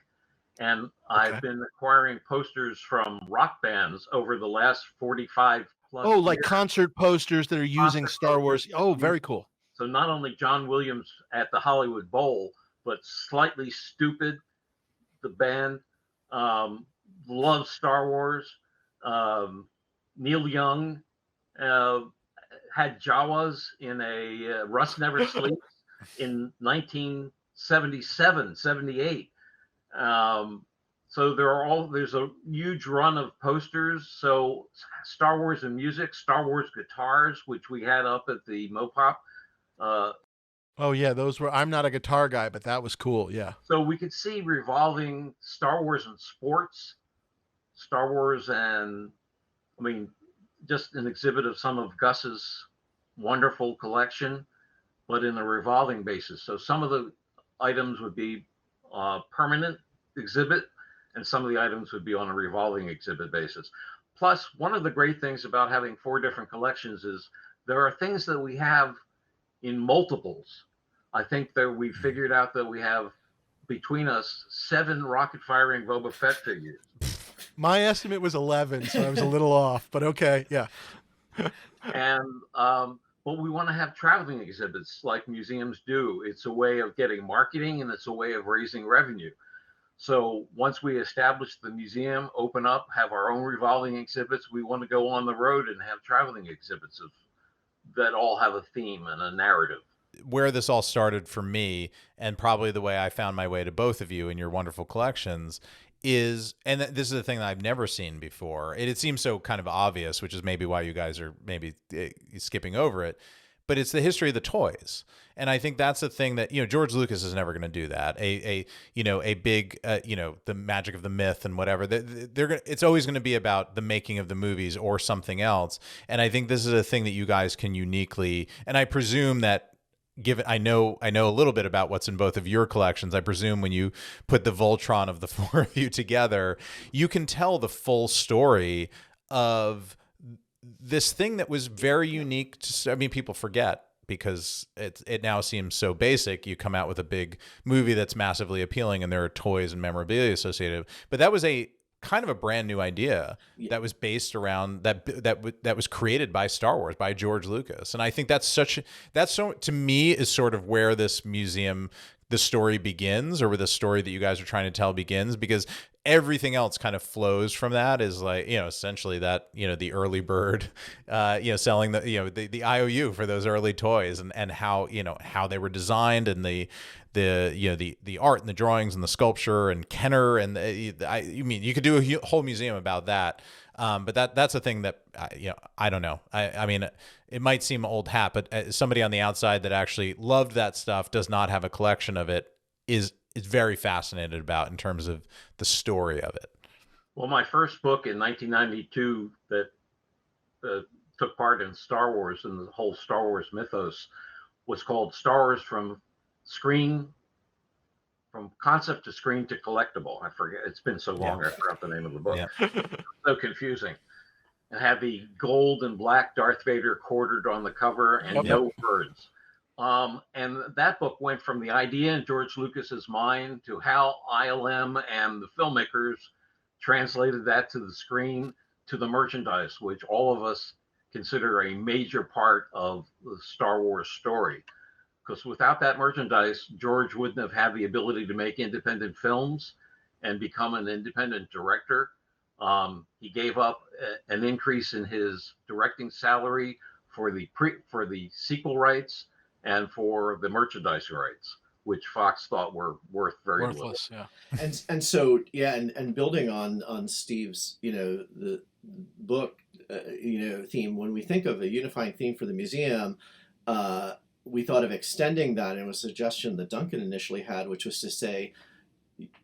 And I've been acquiring posters from rock bands over the last 45 plus years. Like concert posters that are using Star Wars. Oh, very cool. So not only John Williams at the Hollywood Bowl, but Slightly Stupid, the band, loves Star Wars. Neil Young had Jawas in a Rust Never Sleeps in 1977, 78. So there's a huge run of posters. So Star Wars and music, Star Wars guitars, which we had up at the Mopop. Oh yeah, those were, I'm not a guitar guy, but that was cool. Yeah. So we could see revolving Star Wars and sports, Star Wars and, just an exhibit of some of Gus's wonderful collection, but in a revolving basis. So some of the items would be permanent exhibit, and some of the items would be on a revolving exhibit basis. Plus, one of the great things about having 4 different collections is there are things that we have in multiples. I think that we figured out that we have between us 7 rocket firing Boba Fett figures. My estimate was 11, so I was a little off, but okay, yeah. And but we want to have traveling exhibits like museums do. It's a way of getting marketing, and it's a way of raising revenue. So once we establish the museum, open up, have our own revolving exhibits, we want to go on the road and have traveling exhibits that all have a theme and a narrative. Where this all started for me, and probably the way I found my way to both of you in your wonderful collections, is, and this is a thing that I've never seen before. It seems so kind of obvious, which is maybe why you guys are maybe skipping over it, but it's the history of the toys. And I think that's the thing that, George Lucas is never going to do that. A big, the magic of the myth and whatever, it's always going to be about the making of the movies or something else. And I think this is a thing that you guys can uniquely, and I presume that, given I know a little bit about what's in both of your collections, I presume when you put the Voltron of the 4 of you together, you can tell the full story of this thing that was very unique to, people forget because it now seems so basic. You come out with a big movie that's massively appealing and there are toys and memorabilia associated, but that was a kind of a brand new idea that was based around that was created by Star Wars, by George Lucas. And I think to me is sort of where this museum, the story begins, or where the story that you guys are trying to tell begins, because everything else kind of flows from that, is like, essentially that, the early bird, selling the IOU for those early toys, and how, how they were designed, and the art and the drawings and the sculpture and Kenner, and you could do a whole museum about that. But that's a thing that, I don't know. I mean, it might seem old hat, but somebody on the outside that actually loved that stuff, does not have a collection of it, is very fascinated about in terms of the story of it. Well, my first book in 1992 that took part in Star Wars and the whole Star Wars mythos was called Star Wars from concept to screen to collectible. I forget, it's been so long, I forgot the name of the book. Yeah. So confusing. It had the gold and black Darth Vader quartered on the cover, and no birds. And that book went from the idea in George Lucas's mind to how ILM and the filmmakers translated that to the screen, to the merchandise, which all of us consider a major part of the Star Wars story. Because without that merchandise, George wouldn't have had the ability to make independent films and become an independent director. He gave up an increase in his directing salary for the sequel rights and for the merchandise rights, which Fox thought were worthless. Yeah. And so and building on Steve's the book theme, when we think of a unifying theme for the museum, we thought of extending that, and it was a suggestion that Duncan initially had, which was to say,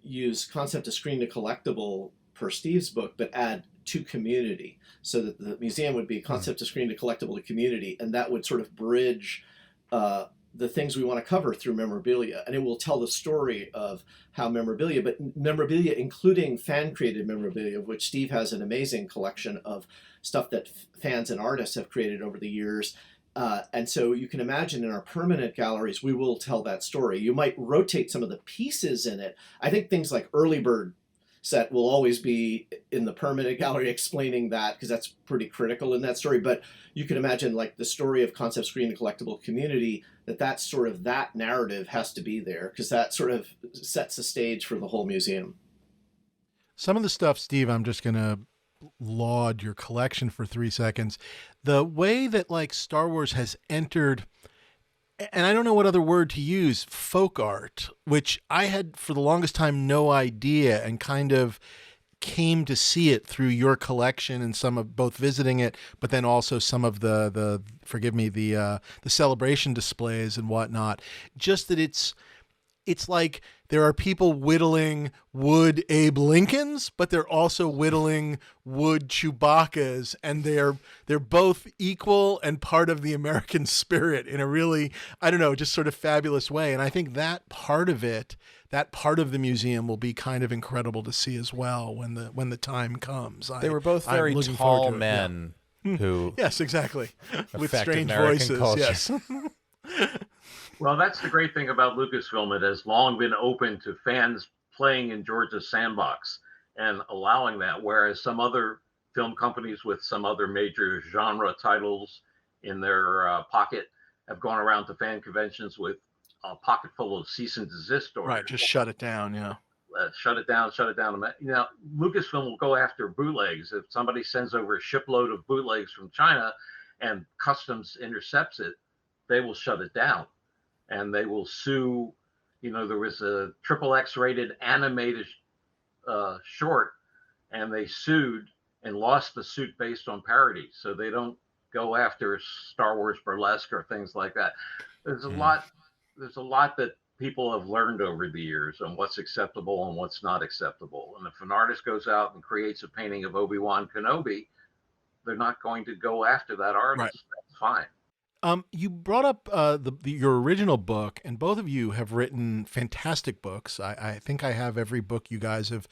use concept to screen to collectible per Steve's book, but add to community, so that the museum would be concept to screen to collectible to community, and that would sort of bridge the things we want to cover through memorabilia. And it will tell the story of how memorabilia including fan-created memorabilia, of which Steve has an amazing collection of stuff that fans and artists have created over the years. And so you can imagine in our permanent galleries, we will tell that story. You might rotate some of the pieces in it. I think things like Early Bird set will always be in the permanent gallery, explaining that, because that's pretty critical in that story. But you can imagine, like, the story of concept screen and collectible community, that narrative has to be there, because that sort of sets the stage for the whole museum. Some of the stuff, Steve, I'm just going to laud your collection for 3 seconds. The way that, like, Star Wars has entered, and I don't know what other word to use, folk art, which I had for the longest time no idea, and kind of came to see it through your collection and some of both visiting it, but then also some of the celebration displays and whatnot. Just that it's like there are people whittling wood Abe Lincolns, but they're also whittling wood Chewbacca's, and they're both equal and part of the American spirit in a really, I don't know, just sort of fabulous way. And I think that part of it, that part of the museum, will be kind of incredible to see as well when the time comes. They were both very tall men who yes, exactly, with strange American voices. culture. Yes. Well, that's the great thing about Lucasfilm. It has long been open to fans playing in George's sandbox and allowing that, whereas some other film companies with some other major genre titles in their pocket have gone around to fan conventions with a pocket full of cease and desist orders. Right, just shut it down, yeah. Shut it down. Lucasfilm will go after bootlegs. If somebody sends over a shipload of bootlegs from China and customs intercepts it, they will shut it down. And they will sue. There was a XXX rated animated short, and they sued and lost the suit based on parody. So they don't go after Star Wars burlesque or things like that. There's a lot that people have learned over the years on what's acceptable and what's not acceptable. And if an artist goes out and creates a painting of Obi-Wan Kenobi, they're not going to go after that artist. Right. That's fine. You brought up your original book, and both of you have written fantastic books. I think I have every book you guys have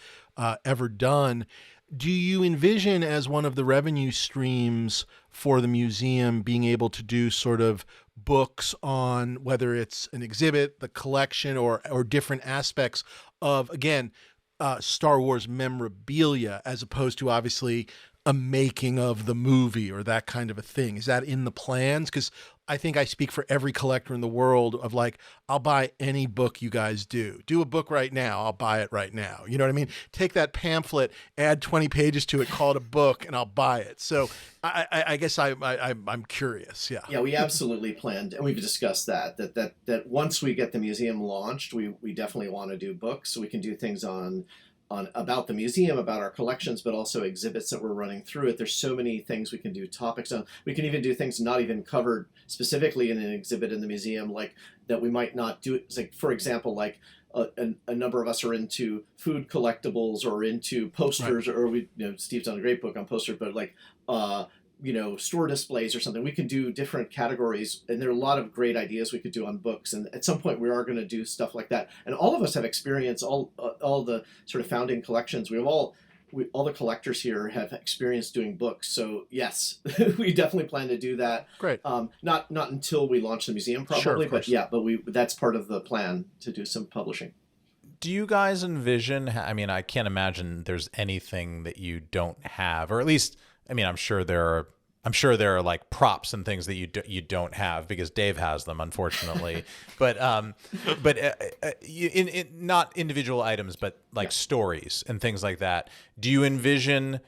ever done. Do you envision, as one of the revenue streams for the museum, being able to do sort of books on whether it's an exhibit, the collection, or different aspects of, again, Star Wars memorabilia as opposed to obviously a making of the movie or that kind of a thing? Is that in the plans? Because I think I speak for every collector in the world of like, I'll buy any book you guys do. Do a book right now. I'll buy it right now. You know what I mean? Take that pamphlet, add 20 pages to it, call it a book, and I'll buy it. So I guess I'm curious. Yeah. Yeah, we absolutely planned, and we've discussed that once we get the museum launched, we definitely want to do books, so we can do things on about the museum, about our collections, but also exhibits that we're running through it. There's so many things we can do topics on. We can even do things not even covered specifically in an exhibit in the museum, like that we might not do. It's like, for example, like a number of us are into food collectibles or into posters, right. Or Steve's done a great book on posters, but like store displays or something. We can do different categories, and there are a lot of great ideas we could do on books. And at some point, we are going to do stuff like that. And all of us have experience. All the sort of founding collections. All the collectors here have experience doing books. So yes, we definitely plan to do that. Great. Not until we launch the museum, probably. Sure, but that's part of the plan to do some publishing. Do you guys envision? I mean, I can't imagine there's anything that you don't have, or at least, I mean, I'm sure there are like props and things that you don't have because Dave has them, unfortunately. but not individual items, but like stories and things like that. Do you envision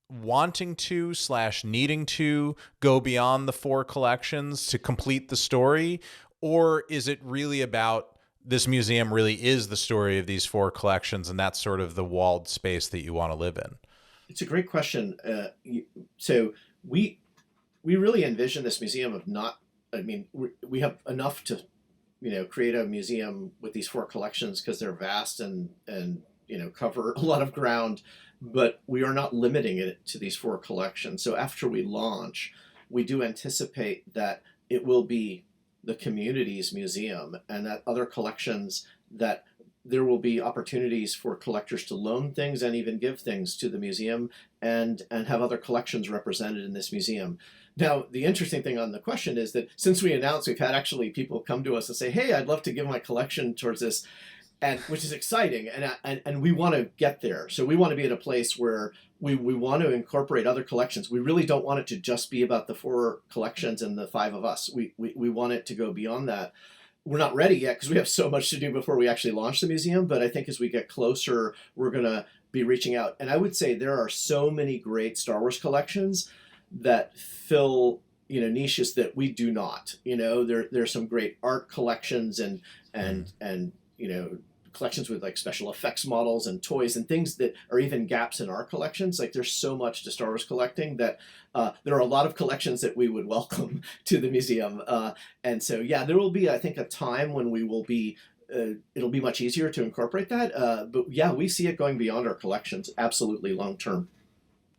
wanting to / needing to go beyond the 4 collections to complete the story, or is it really about this museum really is the story of these 4 collections, and that's sort of the walled space that you want to live in? It's a great question. So we really envision this museum of not. I mean, we have enough to, create a museum with these 4 collections because they're vast and cover a lot of ground. But we are not limiting it to these 4 collections. So after we launch, we do anticipate that it will be the community's museum, and that other collections, that there will be opportunities for collectors to loan things and even give things to the museum and have other collections represented in this museum. Now, the interesting thing on the question is that since we announced, we've had actually people come to us and say, hey, I'd love to give my collection towards this, and which is exciting. And we want to get there. So we want to be at a place where we want to incorporate other collections. We really don't want it to just be about the 4 collections and the 5 of us. We want it to go beyond that. We're not ready yet because we have so much to do before we actually launch the museum. But I think as we get closer, we're going to be reaching out. And I would say there are so many great Star Wars collections that fill, niches that we do not. There's some great art collections and collections with like special effects models and toys and things that are even gaps in our collections. Like there's so much to Star Wars collecting that there are a lot of collections that we would welcome to the museum. And so, there will be, I think, a time when we will be, it'll be much easier to incorporate that. But we see it going beyond our collections, absolutely long term.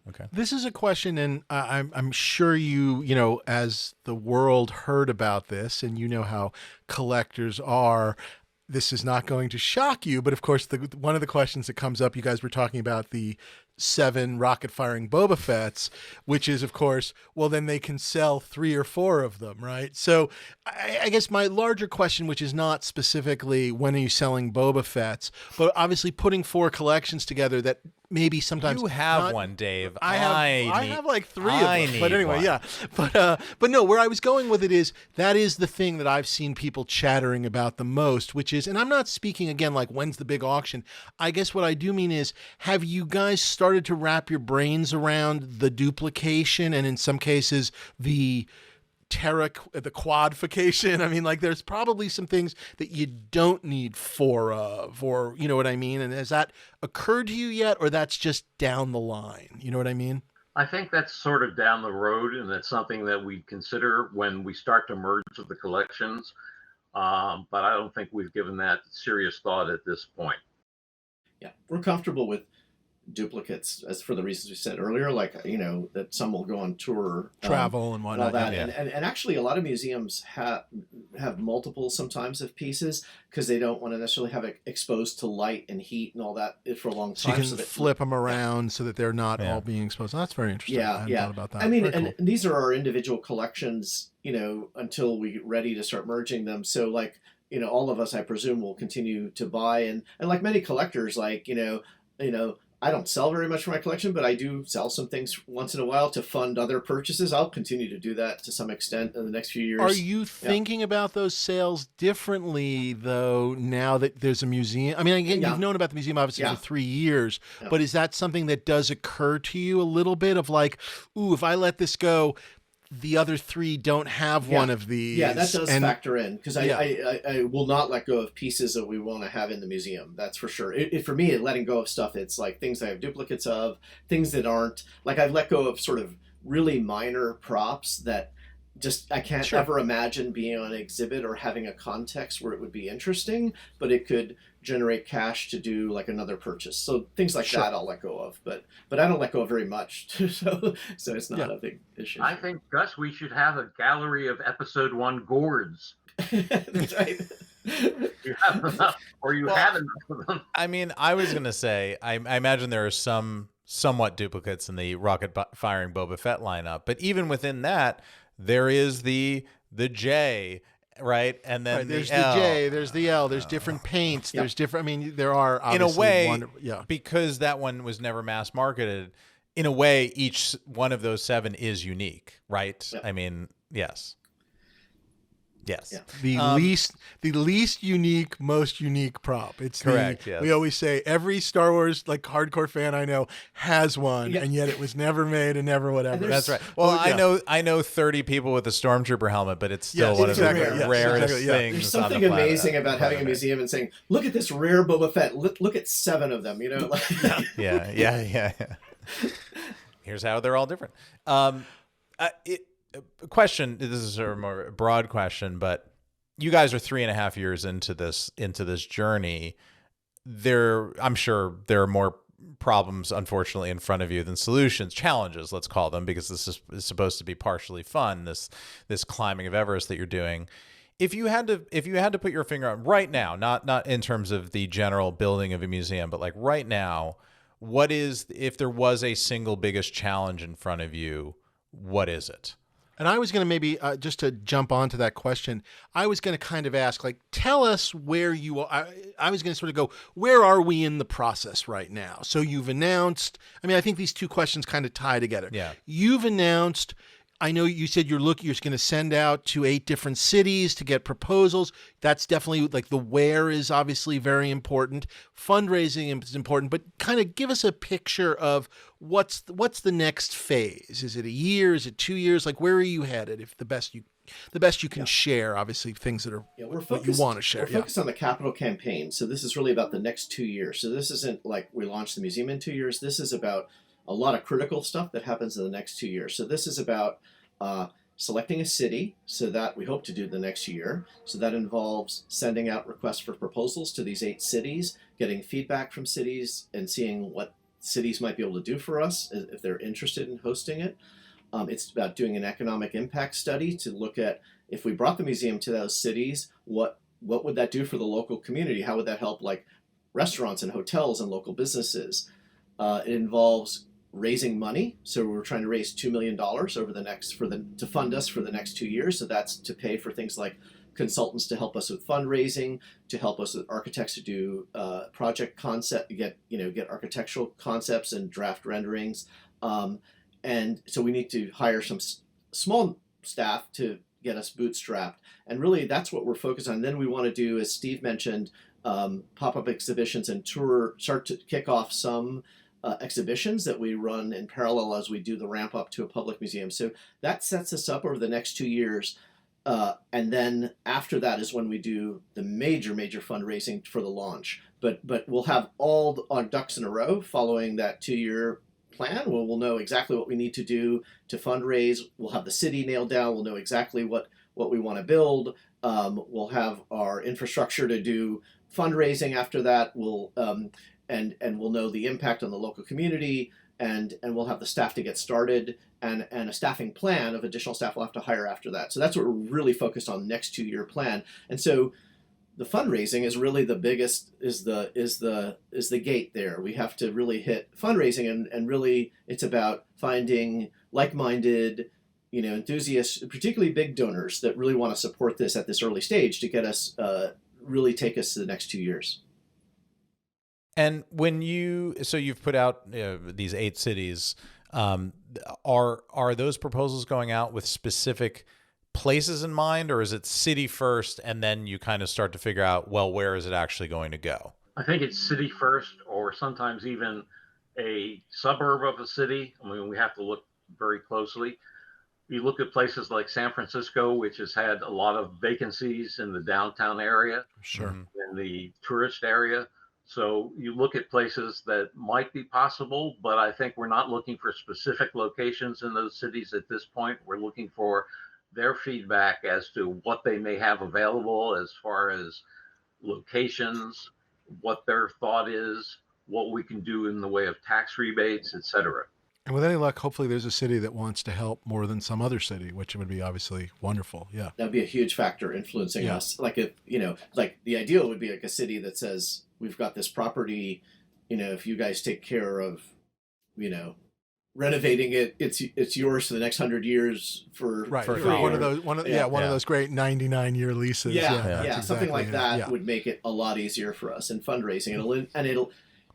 Okay. This is a question, and I'm sure you as the world heard about this, and how collectors are, this is not going to shock you, but of course, one of the questions that comes up, you guys were talking about the 7 rocket-firing Boba Fett's, which is, of course, well, then they can sell 3 or 4 of them, right? So I guess my larger question, which is not specifically when are you selling Boba Fett's, but obviously putting 4 collections together that maybe sometimes you have one, Dave. I have like 3 of them. But anyway, But no, where I was going with it is that is the thing that I've seen people chattering about the most, which is, and I'm not speaking again like when's the big auction. I guess what I do mean is, have you guys started to wrap your brains around the duplication and in some cases the quadfication? I mean, like there's probably some things that you don't need 4 of, or you know what I mean? And has that occurred to you yet, or that's just down the line? You know what I mean? I think that's sort of down the road, and that's something that we consider when we start to merge the collections. But I don't think we've given that serious thought at this point. Yeah, we're comfortable with duplicates as for the reasons we said earlier, like that some will go on tour, travel and whatnot, and all that. And actually a lot of museums have multiple sometimes of pieces because they don't want to necessarily have it exposed to light and heat and all that for a long time. So you can flip them around so that they're not all being exposed. That's very interesting. I hadn't thought about that. I mean, and these are our individual collections, until we're ready to start merging them. So like, all of us, I presume, will continue to buy, and like many collectors, like I don't sell very much for my collection, but I do sell some things once in a while to fund other purchases. I'll continue to do that to some extent in the next few years. Are you thinking about those sales differently, though, now that there's a museum? I mean, again, you've known about the museum, obviously, for 3 years, but is that something that does occur to you a little bit of like, ooh, if I let this go, the other 3 don't have one of these? Yeah, that does factor in, because I will not let go of pieces that we want to have in the museum. That's for sure. For me, letting go of stuff, it's like things I have duplicates of, things that aren't, like I've let go of sort of really minor props that just I can't ever imagine being on an exhibit or having a context where it would be interesting, but it could generate cash to do like another purchase. So things like that I'll let go of, but I don't let go of very much. so it's not a big issue. I think, Gus, we should have a gallery of episode 1 gourds. That's right. You have enough, or you have enough of them. I mean, I was going to say, I imagine there are some somewhat duplicates in the rocket firing Boba Fett lineup, but even within that, there is the J, right? And then there's the the J, there's the L, there's different paints, there's different, I mean, there are obviously in a way, because that one was never mass marketed, in a way, each one of those 7 is unique, right? I mean, yes. Yes. Yeah. The least unique, most unique prop. It's correct. We always say every Star Wars like hardcore fan I know has one, and yet it was never made and never whatever. That's right. Well, I know 30 people with a stormtrooper helmet, but it's still one of the rarest things. There's something amazing about having a museum and saying, "Look at this rare Boba Fett. Look at 7 of them." Yeah. Here's how they're all different. Question, this is a more broad question, but you guys are 3.5 years into this journey. I'm sure there are more problems, unfortunately, in front of you than solutions, challenges, let's call them, because this is supposed to be partially fun, this climbing of Everest that you're doing. If you had to put your finger on right now, not in terms of the general building of a museum, but like right now, if there was a single biggest challenge in front of you, what is it? And I was going to maybe, just to jump onto that question, I was going to kind of ask, like, tell us where you are. I was going to sort of go, where are we in the process right now? So you've announced, I mean, I think these two questions kind of tie together. Yeah. You've announced, I know you said you're going to send out to 8 different cities to get proposals. That's definitely, like, the where is obviously very important. Fundraising is important, but kind of give us a picture of what's the next phase. Is it a year? Is it 2 years? Like, where are you headed? If the best you can share, obviously things that are what you want to share. We're focused on the capital campaign. So this is really about the next 2 years. So this isn't like we launched the museum in 2 years. This is about a lot of critical stuff that happens in the next 2 years. So this is about selecting a city, so that we hope to do the next year. So that involves sending out requests for proposals to these 8 cities, getting feedback from cities, and seeing what cities might be able to do for us if they're interested in hosting it. It's about doing an economic impact study to look at, if we brought the museum to those cities, what would that do for the local community? How would that help, like, restaurants and hotels and local businesses? It involves raising money. So we're trying to raise $2 million to fund us for the next 2 years. So that's to pay for things like consultants to help us with fundraising, to help us with architects to do project concept, get architectural concepts and draft renderings. And so we need to hire some small staff to get us bootstrapped. And really that's what we're focused on. Then we want to do, as Steve mentioned, pop-up exhibitions and start to kick off some exhibitions that we run in parallel as we do the ramp up to a public museum. So that sets us up over the next 2 years. And then after that is when we do the major fundraising for the launch. But we'll have all our ducks in a row following that 2-year plan. We'll know exactly what we need to do to fundraise. We'll have the city nailed down. We'll know exactly what we want to build. We'll have our infrastructure to do fundraising after that. And we'll know the impact on the local community, and we'll have the staff to get started, and a staffing plan of additional staff we'll have to hire after that. So that's what we're really focused on, next 2-year plan. And so the fundraising is really the biggest, is the gate there. We have to really hit fundraising, and really it's about finding like-minded, enthusiasts, particularly big donors that really want to support this at this early stage to get us really take us to the next 2 years. And so you've put out these 8 cities, are those proposals going out with specific places in mind, or is it city first and then you kind of start to figure out, well, where is it actually going to go? I think it's city first, or sometimes even a suburb of a city. I mean, we have to look very closely. You look at places like San Francisco, which has had a lot of vacancies in the downtown area, Sure, in the tourist area. So you look at places that might be possible, but I think we're not looking for specific locations in those cities at this point. We're looking for their feedback as to what they may have available as far as locations, what their thought is, what we can do in the way of tax rebates, etc. and with any luck, hopefully there's a city that wants to help more than some other city, which would be obviously wonderful. Yeah, that'd be a huge factor influencing us. Like if like the ideal would be like a city that says, we've got this property, if you guys take care of renovating it, it's yours for the next 100 years for free. One of those great 99-year leases. Yeah, something like that would make it a lot easier for us in fundraising. It'll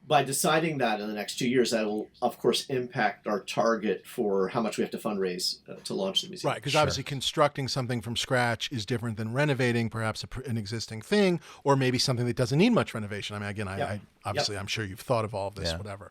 by deciding that in the next 2 years, that will of course impact our target for how much we have to fundraise to launch the museum. Right, because obviously constructing something from scratch is different than renovating perhaps an existing thing, or maybe something that doesn't need much renovation. I mean, again, I obviously I'm sure you've thought of all of this, whatever.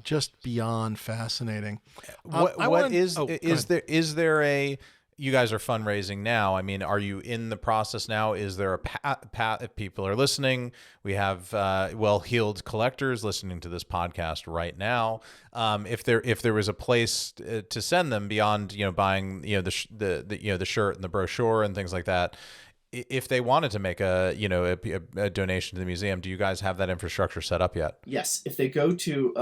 Just beyond fascinating. Is there a, you guys are fundraising now. I mean, are you in the process now? Is there a path if people are listening? We have well-heeled collectors listening to this podcast right now. If there was a place to send them beyond buying the shirt and the brochure and things like that, if they wanted to make a donation to the museum, do you guys have that infrastructure set up yet? Yes, if they go to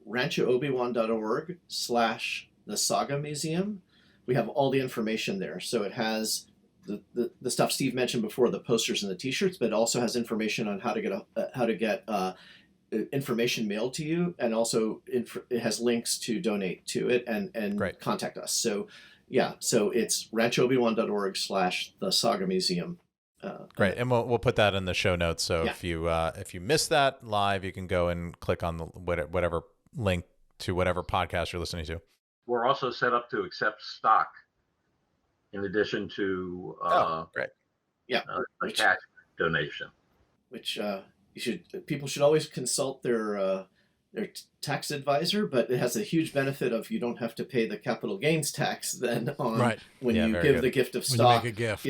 ranchoobiwan.org/the Saga Museum, we have all the information there. So it has the stuff Steve mentioned before, the posters and the T-shirts, but it also has information on how to get information mailed to you, and also it has links to donate to it and contact us. So so it's ranchoobiwan.org/the Saga Museum. Great, and we'll put that in the show notes. So if you missed that live, you can go and click on the whatever link to whatever podcast you're listening to. We're also set up to accept stock in addition to a cash donation. Which people should always consult their tax advisor, but it has a huge benefit of you don't have to pay the capital gains tax then on when you give the gift of stock. When you make a gift,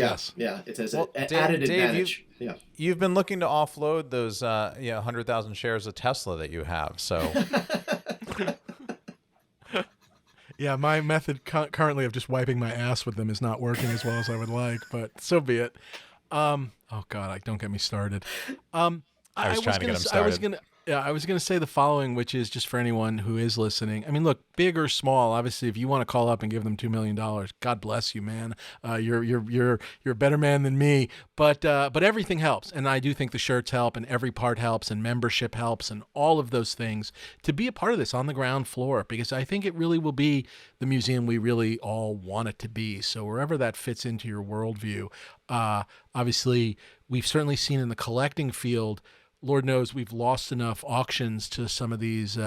it has an added advantage. You've been looking to offload those 100,000 shares of Tesla that you have, so. Yeah, my method currently of just wiping my ass with them is not working as well as I would like, but so be it. Oh God, don't get me started. I was trying to get him started. I was going to say the following, which is just for anyone who is listening. I mean, look, big or small, obviously, if you want to call up and give them $2 million, God bless you, man. You're a better man than me. But everything helps, and I do think the shirts help, and every part helps, and membership helps, and all of those things to be a part of this on the ground floor, because I think it really will be the museum we really all want it to be. So wherever that fits into your worldview, obviously, we've certainly seen in the collecting field. Lord knows we've lost enough auctions to some of these,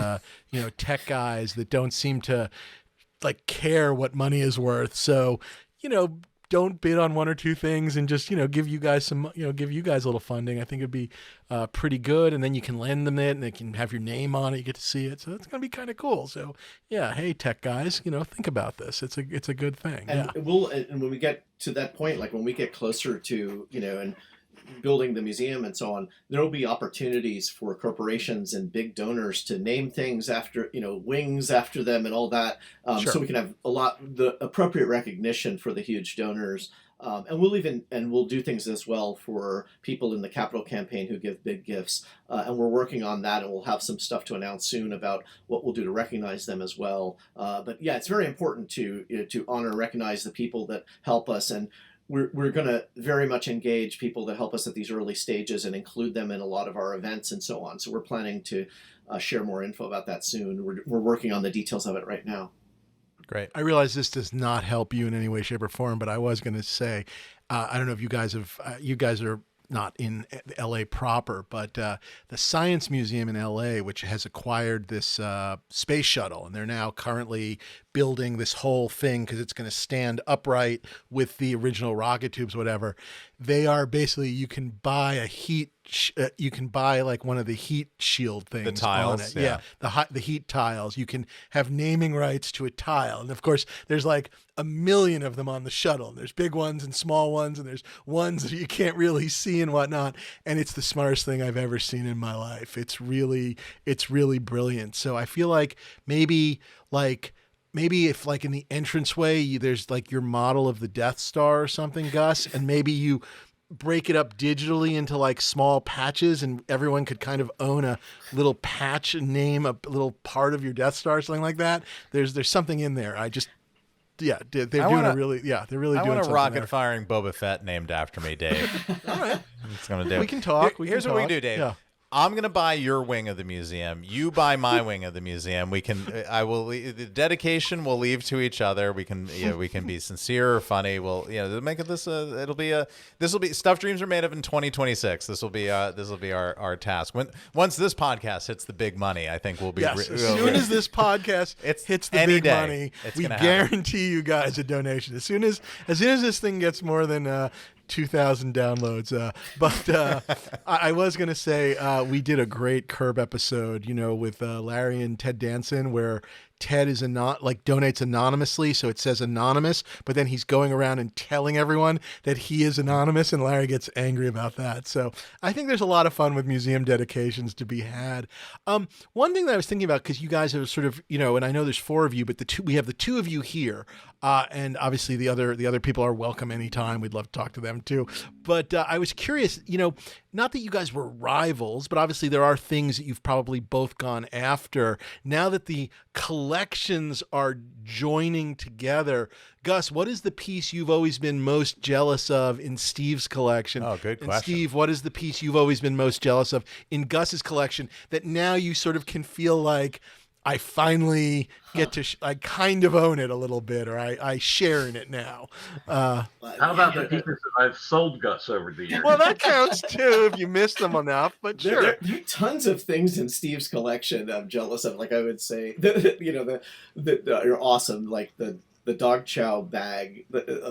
tech guys that don't seem to care what money is worth. So, don't bid on one or two things and just, give you guys a little funding. I think it'd be pretty good. And then you can lend them it and they can have your name on it. You get to see it. So it's going to be kind of cool. So yeah. Hey, tech guys, think about this. It's a good thing. And and when we get to that point, like when we get closer to, and building the museum and so on, there will be opportunities for corporations and big donors to name things after, wings after them and all that. So we can have the appropriate recognition for the huge donors. And we'll do things as well for people in the capital campaign who give big gifts. And we're working on that, and we'll have some stuff to announce soon about what we'll do to recognize them as well. But yeah, it's very important to honor and recognize the people that help us. And we're going to very much engage people that help us at these early stages and include them in a lot of our events and so on. So we're planning to share more info about that soon. We're working on the details of it right now. Great. I realize this does not help you in any way, shape, or form, but I was going to say, I don't know if you guys are not in LA proper, but the Science Museum in LA, which has acquired this space shuttle, and they're now currently building this whole thing because it's going to stand upright with the original rocket tubes, whatever. They are basically, you can buy a you can buy like one of the heat shield things. The tiles, on it. The heat tiles. You can have naming rights to a tile, and of course, there's like a million of them on the shuttle. There's big ones and small ones, and there's ones that you can't really see and whatnot. And it's the smartest thing I've ever seen in my life. It's really brilliant. So I feel like maybe if like in the entranceway, there's like your model of the Death Star or something, Gus, and maybe you break it up digitally into like small patches and everyone could kind of own a little patch and name a little part of your Death Star or something like that. There's something in there. They're really doing I want a something rocket there. firing Boba Fett named after me, Dave. All right. It's gonna do. We can talk. Here's what we can do, Dave. Yeah. I'm gonna buy your wing of the museum. You buy my wing of the museum. We can. I will. The dedication we'll leave to each other. We can. We can be sincere or funny. We'll. Make it this. It'll be a. This will be stuff dreams are made of in 2026. This will be. This will be our task. Once this podcast hits the big money, I think we'll be. Yes. As soon as this podcast hits the big money, we guarantee you guys a donation. As soon as this thing gets more than 2,000 downloads. But I was going to say we did a great Curb episode, with Larry and Ted Danson, where Ted is donates anonymously, so it says anonymous, but then he's going around and telling everyone that he is anonymous, and Larry gets angry about that. So I think there's a lot of fun with museum dedications to be had. One thing that I was thinking about, because you guys are sort of, and I know there's 4 of you, but we have the 2 of you here, and obviously the other people are welcome anytime. We'd love to talk to them too. But I was curious, not that you guys were rivals, but obviously there are things that you've probably both gone after. Now that the collections are joining together, Gus, what is the piece you've always been most jealous of in Steve's collection? Oh, good question. And Steve, what is the piece you've always been most jealous of in Gus's collection that now you sort of can feel like, I finally get to, I kind of own it a little bit, or I share in it now. How about the pieces that I've sold Gus over the years? Well, that counts too if you miss them enough, but sure. There are tons of things in Steve's collection I'm jealous of. Like I would say, are awesome. Like the dog chow bag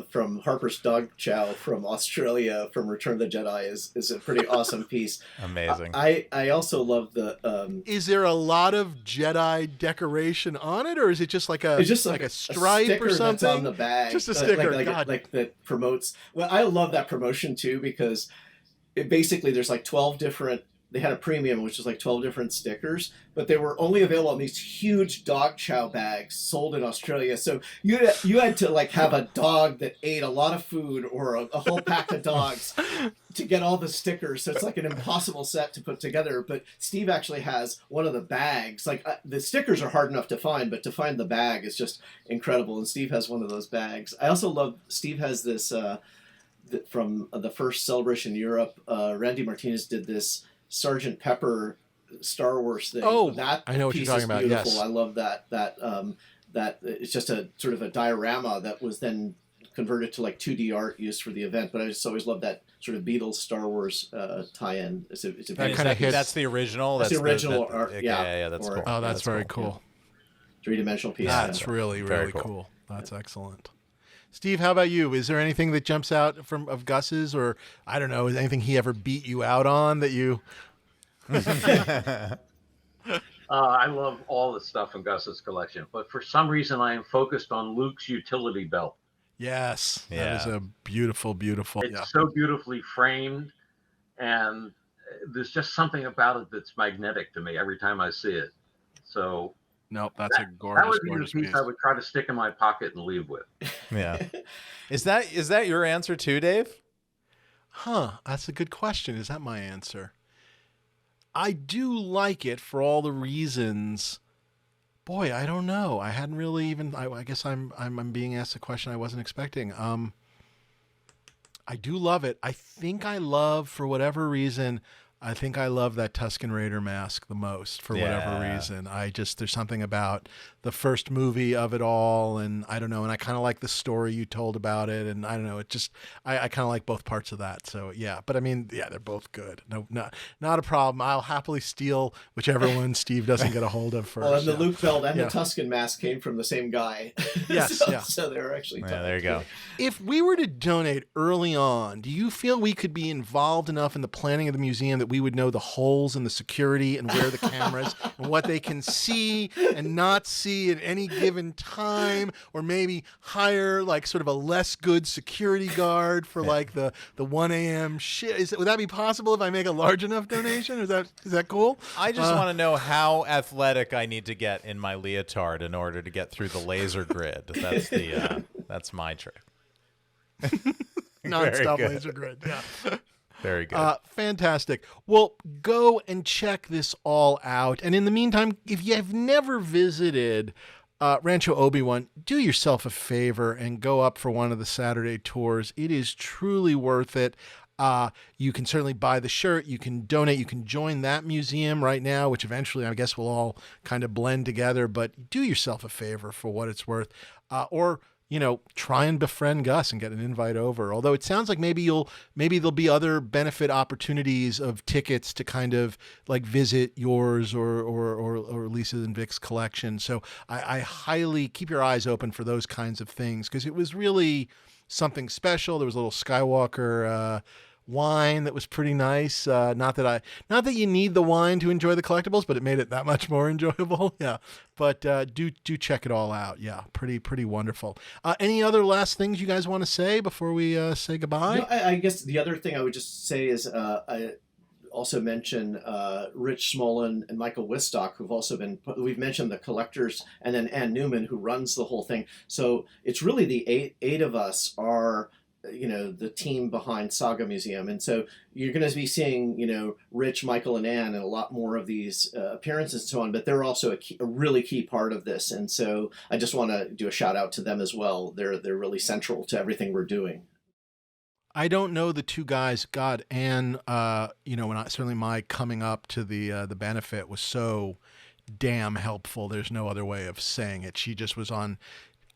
from Harper's Dog Chow from Australia from Return of the Jedi is a pretty awesome piece. Amazing. I also love the. Is there a lot of Jedi decoration on it, or is it just like a stripe or something? That's on the bag. Just a sticker. Like that promotes. Well, I love that promotion too, because basically there's like 12 different. They had a premium, which is like 12 different stickers, but they were only available in these huge dog chow bags sold in Australia. So you had to like have a dog that ate a lot of food, or a whole pack of dogs to get all the stickers. So it's like an impossible set to put together. But Steve actually has one of the bags. Like the stickers are hard enough to find, but to find the bag is just incredible. And Steve has one of those bags. I also love, Steve has this from the first Celebration Europe. Randy Martinez did this Sergeant Pepper Star Wars thing. Oh, that I know what you're talking about. Beautiful. Yes, I love that. That it's just a sort of a diorama that was then converted to like 2D art used for the event. But I just always love that sort of Beatles Star Wars tie-in. It's a that's the original. That's the original art. Yeah, that's cool. Oh, that's very cool. 3-dimensional piece. That's really cool. That's excellent. Steve, how about you? Is there anything that jumps out of Gus's, or I don't know, is anything he ever beat you out on that you? I love all the stuff in Gus's collection, but for some reason I am focused on Luke's utility belt. Yes, that is a beautiful. It's so beautifully framed, and there's just something about it that's magnetic to me every time I see it. So. Nope, that's a gorgeous. That would be gorgeous the piece piece. I would try to stick in my pocket and leave with. Yeah. Is that your answer too, Dave? That's a good question. Is that my answer? I do like it for all the reasons. Boy, I don't know. I hadn't really even. I guess I'm being asked a question I wasn't expecting. I do love it. I think I love, for whatever reason, I think I love that Tusken Raider mask the most for whatever reason. There's something about the first movie of it all, and I don't know, and I kind of like the story you told about it, and I don't know, I kind of like both parts of that. So yeah, but I mean, yeah, they're both good. No, not a problem. I'll happily steal whichever one Steve doesn't get a hold of first. Well, and the Luke belt and the Tusken mask came from the same guy. Yes, so they're actually there you go. If we were to donate early on, do you feel we could be involved enough in the planning of the museum that we would know the holes in the security and where the cameras and what they can see and not see at any given time, or maybe hire like sort of a less good security guard for like the 1 a.m. shit? Would that be possible if I make a large enough donation? Is that cool? I just want to know how athletic I need to get in my leotard in order to get through the laser grid. That's my trick. Non-stop laser grid. Yeah. Very good. Fantastic. Well, go and check this all out. And in the meantime, if you have never visited Rancho ObiWan, do yourself a favor and go up for one of the Saturday tours. It is truly worth it. You can certainly buy the shirt. You can donate. You can join that museum right now, which eventually I guess will all kind of blend together. But do yourself a favor for what it's worth. Or try and befriend Gus and get an invite over. Although it sounds like maybe there'll be other benefit opportunities of tickets to kind of like visit yours or Lisa and Vic's collection. So I highly keep your eyes open for those kinds of things, because it was really something special. There was a little Skywalker wine that was pretty nice. Not that you need the wine to enjoy the collectibles, but it made it that much more enjoyable. Yeah. But do check it all out. Yeah. Pretty wonderful. Any other last things you guys want to say before we say goodbye? No, I guess the other thing I would just say is I also mention Rich Smolin and Michael Wistock, who've also been, we've mentioned the collectors, and then Ann Newman, who runs the whole thing. So it's really the eight of us are the team behind Saga Museum. And so you're going to be seeing, Rich, Michael, and Ann, and a lot more of these appearances and so on, but they're also a really key part of this. And so I just want to do a shout out to them as well. They're really central to everything we're doing. I don't know the two guys. God, Ann, certainly my coming up to the benefit was so damn helpful. There's no other way of saying it. She just was on.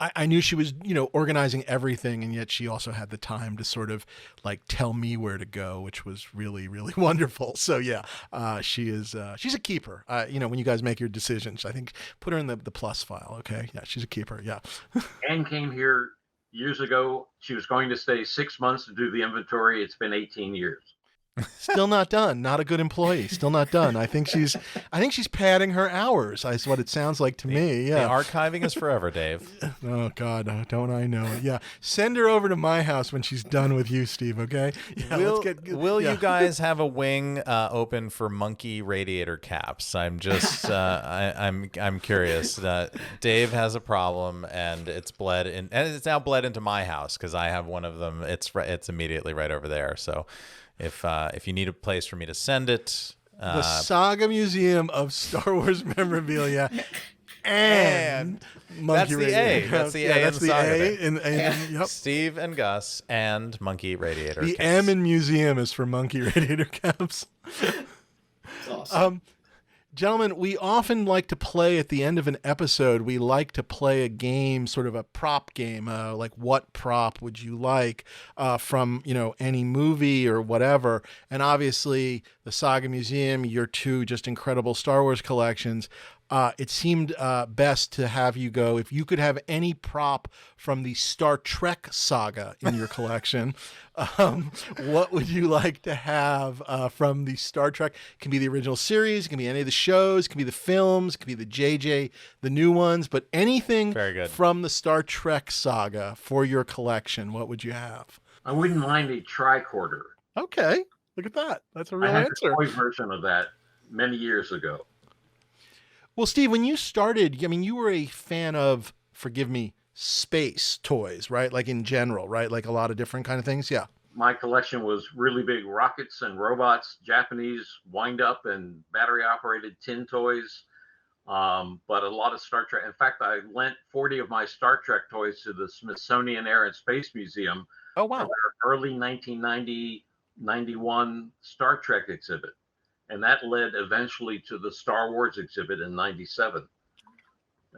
I knew she was, organizing everything, and yet she also had the time to sort of like tell me where to go, which was really, really wonderful. So yeah, she's a keeper. When you guys make your decisions, I think put her in the plus file. Okay. Yeah. She's a keeper. Yeah. Anne came here years ago. She was going to stay 6 months to do the inventory. It's been 18 years. Still not done. Not a good employee. Still not done. I think she's padding her hours. That's what it sounds like to me. Yeah. The archiving is forever, Dave. Oh God, don't I know it? Yeah. Send her over to my house when she's done with you, Steve. Okay. Yeah, will you guys have a wing open for monkey radiator caps? I'm just I'm curious. Dave has a problem, and it's now bled into my house because I have one of them. It's immediately right over there. So. If you need a place for me to send it, the Saga Museum of Star Wars memorabilia, and Monkey that's the A. That's the A. That's the A. Yep. Steve and Gus and Monkey Radiator. The M in museum is for Monkey Radiator caps. That's awesome. Gentlemen, we often like to play at the end of an episode. We like to play a game, sort of a prop game, like what prop would you like from, any movie or whatever. And obviously the Saga Museum, your two just incredible Star Wars collections. It seemed best to have you go. If you could have any prop from the Star Trek saga in your collection, what would you like to have from the Star Trek? It can be the original series, it can be any of the shows, it can be the films, it can be the new ones, but anything from the Star Trek saga for your collection, what would you have? I wouldn't mind a tricorder. Okay, look at that. That's a real answer. I had a toy version of that many years ago. Well, Steve, when you started, you were a fan of, forgive me, space toys, right? Like in general, right? Like a lot of different kind of things. Yeah. My collection was really big rockets and robots, Japanese wind-up and battery-operated tin toys, but a lot of Star Trek. In fact, I lent 40 of my Star Trek toys to the Smithsonian Air and Space Museum. Oh, wow. For their early 1990-91 Star Trek exhibit. And that led eventually to the Star Wars exhibit in '97.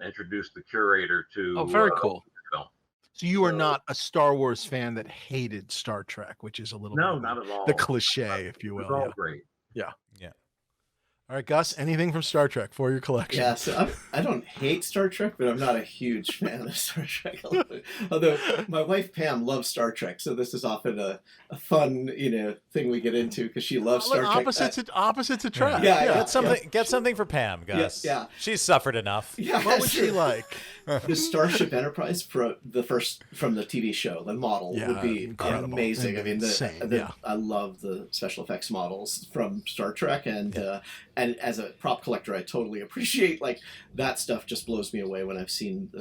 Introduced the curator to. Oh, very cool. Film. So you are not a Star Wars fan that hated Star Trek, which is a little bit not at all. The cliche, if you will. It's all great. Yeah. Yeah. All right, Gus, anything from Star Trek for your collection? Yeah, so I don't hate Star Trek, but I'm not a huge fan of Star Trek. Although my wife Pam loves Star Trek, so this is often a fun thing we get into because she loves Star Trek. Opposites attract. Yeah. Get something for Pam, Gus. Yeah. She's suffered enough. Yeah, what would she like? The Starship Enterprise from the TV show, the model would be incredible. Amazing. I mean, Insane, I love the special effects models from Star Trek, and as a prop collector, I totally appreciate that stuff. Just blows me away when I've seen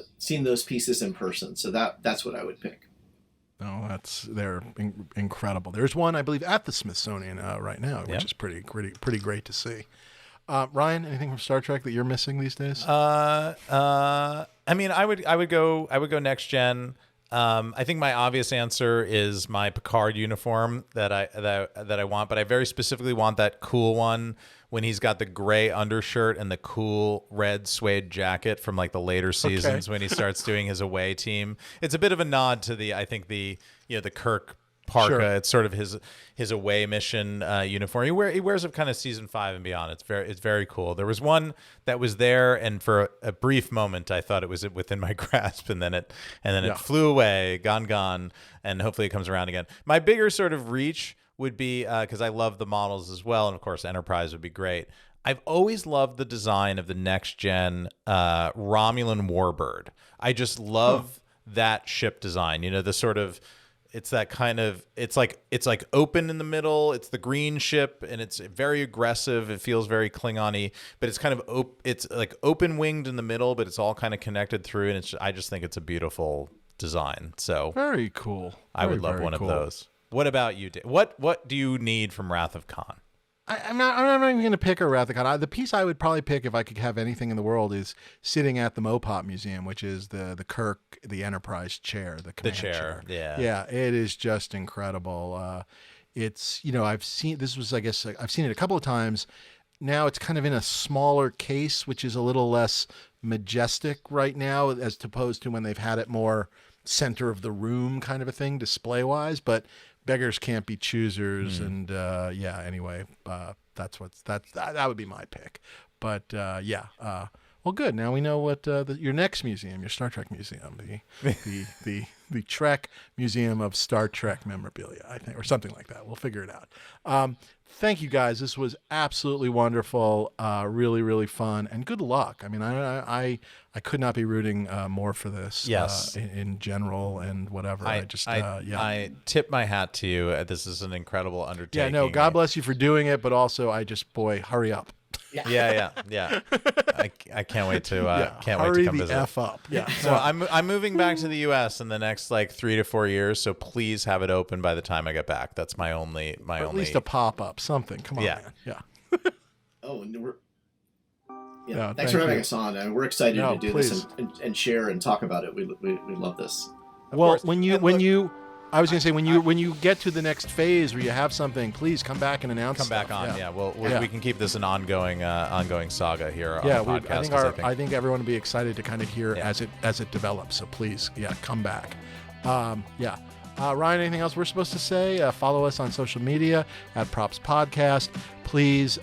those pieces in person. So that's what I would pick. Oh, they're incredible. There's one I believe at the Smithsonian right now, which is pretty great to see. Ryan, anything from Star Trek that you're missing these days? I mean, I would go next gen. I think my obvious answer is my Picard uniform that I want, but I very specifically want that cool one when he's got the gray undershirt and the cool red suede jacket from the later seasons when he starts doing his away team. It's a bit of a nod to the Kirk parka. Sure. It's sort of his away mission uniform. He wears it kind of season 5 and beyond. It's very cool. There was one that was there, and for a brief moment I thought it was within my grasp, and then it flew away, gone, and hopefully it comes around again. My bigger sort of reach would be because I love the models as well, and of course Enterprise would be great. I've always loved the design of the next gen Romulan Warbird. I just love that ship design. The sort of it's that kind of it's like open in the middle. It's the green ship, and it's very aggressive. It feels very Klingon-y, but it's kind of it's like open winged in the middle, but it's all kind of connected through. And I just think it's a beautiful design. So very cool. I would love one of those. What about you, Dave? What do you need from Wrath of Khan? I'm not even going to pick a Wrath of Khan. The piece I would probably pick if I could have anything in the world is sitting at the Mopop Museum, which is the Kirk, the Enterprise chair, the command chair. Yeah, it is just incredible. It's I've seen I've seen it a couple of times. Now it's kind of in a smaller case, which is a little less majestic right now, as opposed to when they've had it more center of the room kind of a thing, display wise, but beggars can't be choosers. And anyway, that would be my pick. But well, good. Now we know what your next museum, your Star Trek museum, the Trek Museum of Star Trek Memorabilia, I think, or something like that. We'll figure it out. Thank you guys. This was absolutely wonderful. Really, really fun, and good luck. I mean, I could not be rooting more for this. Yes. In general and whatever. I tip my hat to you. This is an incredible undertaking. Yeah. No. God bless you for doing it, but also hurry up. Yeah. I can't wait to wait to come visit. Hurry the F up. Yeah. So I'm moving back to the U.S. in the next 3 to 4 years. So please have it open by the time I get back. That's my only. At least a pop up, something. Come on, man. Yeah. Oh, and thanks for having us on. And we're excited to do this and share and talk about it. We love this. Well, when you. I was going to say, when you get to the next phase where you have something, please come back and announce. Come back on, we can keep this an ongoing saga here on the podcast. I think everyone will be excited to kind of hear as it develops. So please, come back. Ryan, anything else we're supposed to say? Follow us on social media at Props Podcast. Please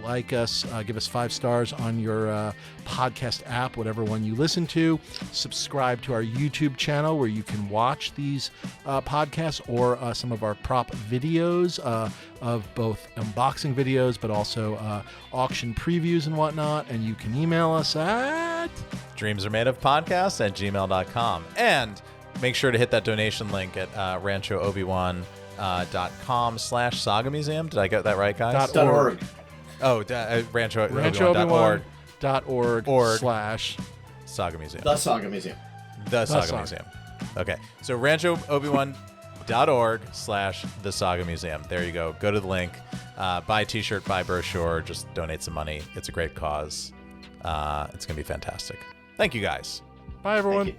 like us, give us 5 stars on your podcast app, whatever one you listen to. Subscribe to our YouTube channel where you can watch these podcasts or some of our prop videos of both unboxing videos, but also auction previews and whatnot. And you can email us at dreamsaremadeofpodcasts@gmail.com. And make sure to hit that donation link at Rancho ObiWan. .com/Saga Museum. Did I get that right, guys? .org. Oh, ranchoobiwan.org. /Saga Museum. The Saga Museum. The Saga Museum. Okay. So ranchoobiwan.org/The Saga Museum. There you go. Go to the link. Buy a t-shirt, buy a brochure. Just donate some money. It's a great cause. It's going to be fantastic. Thank you, guys. Bye, everyone.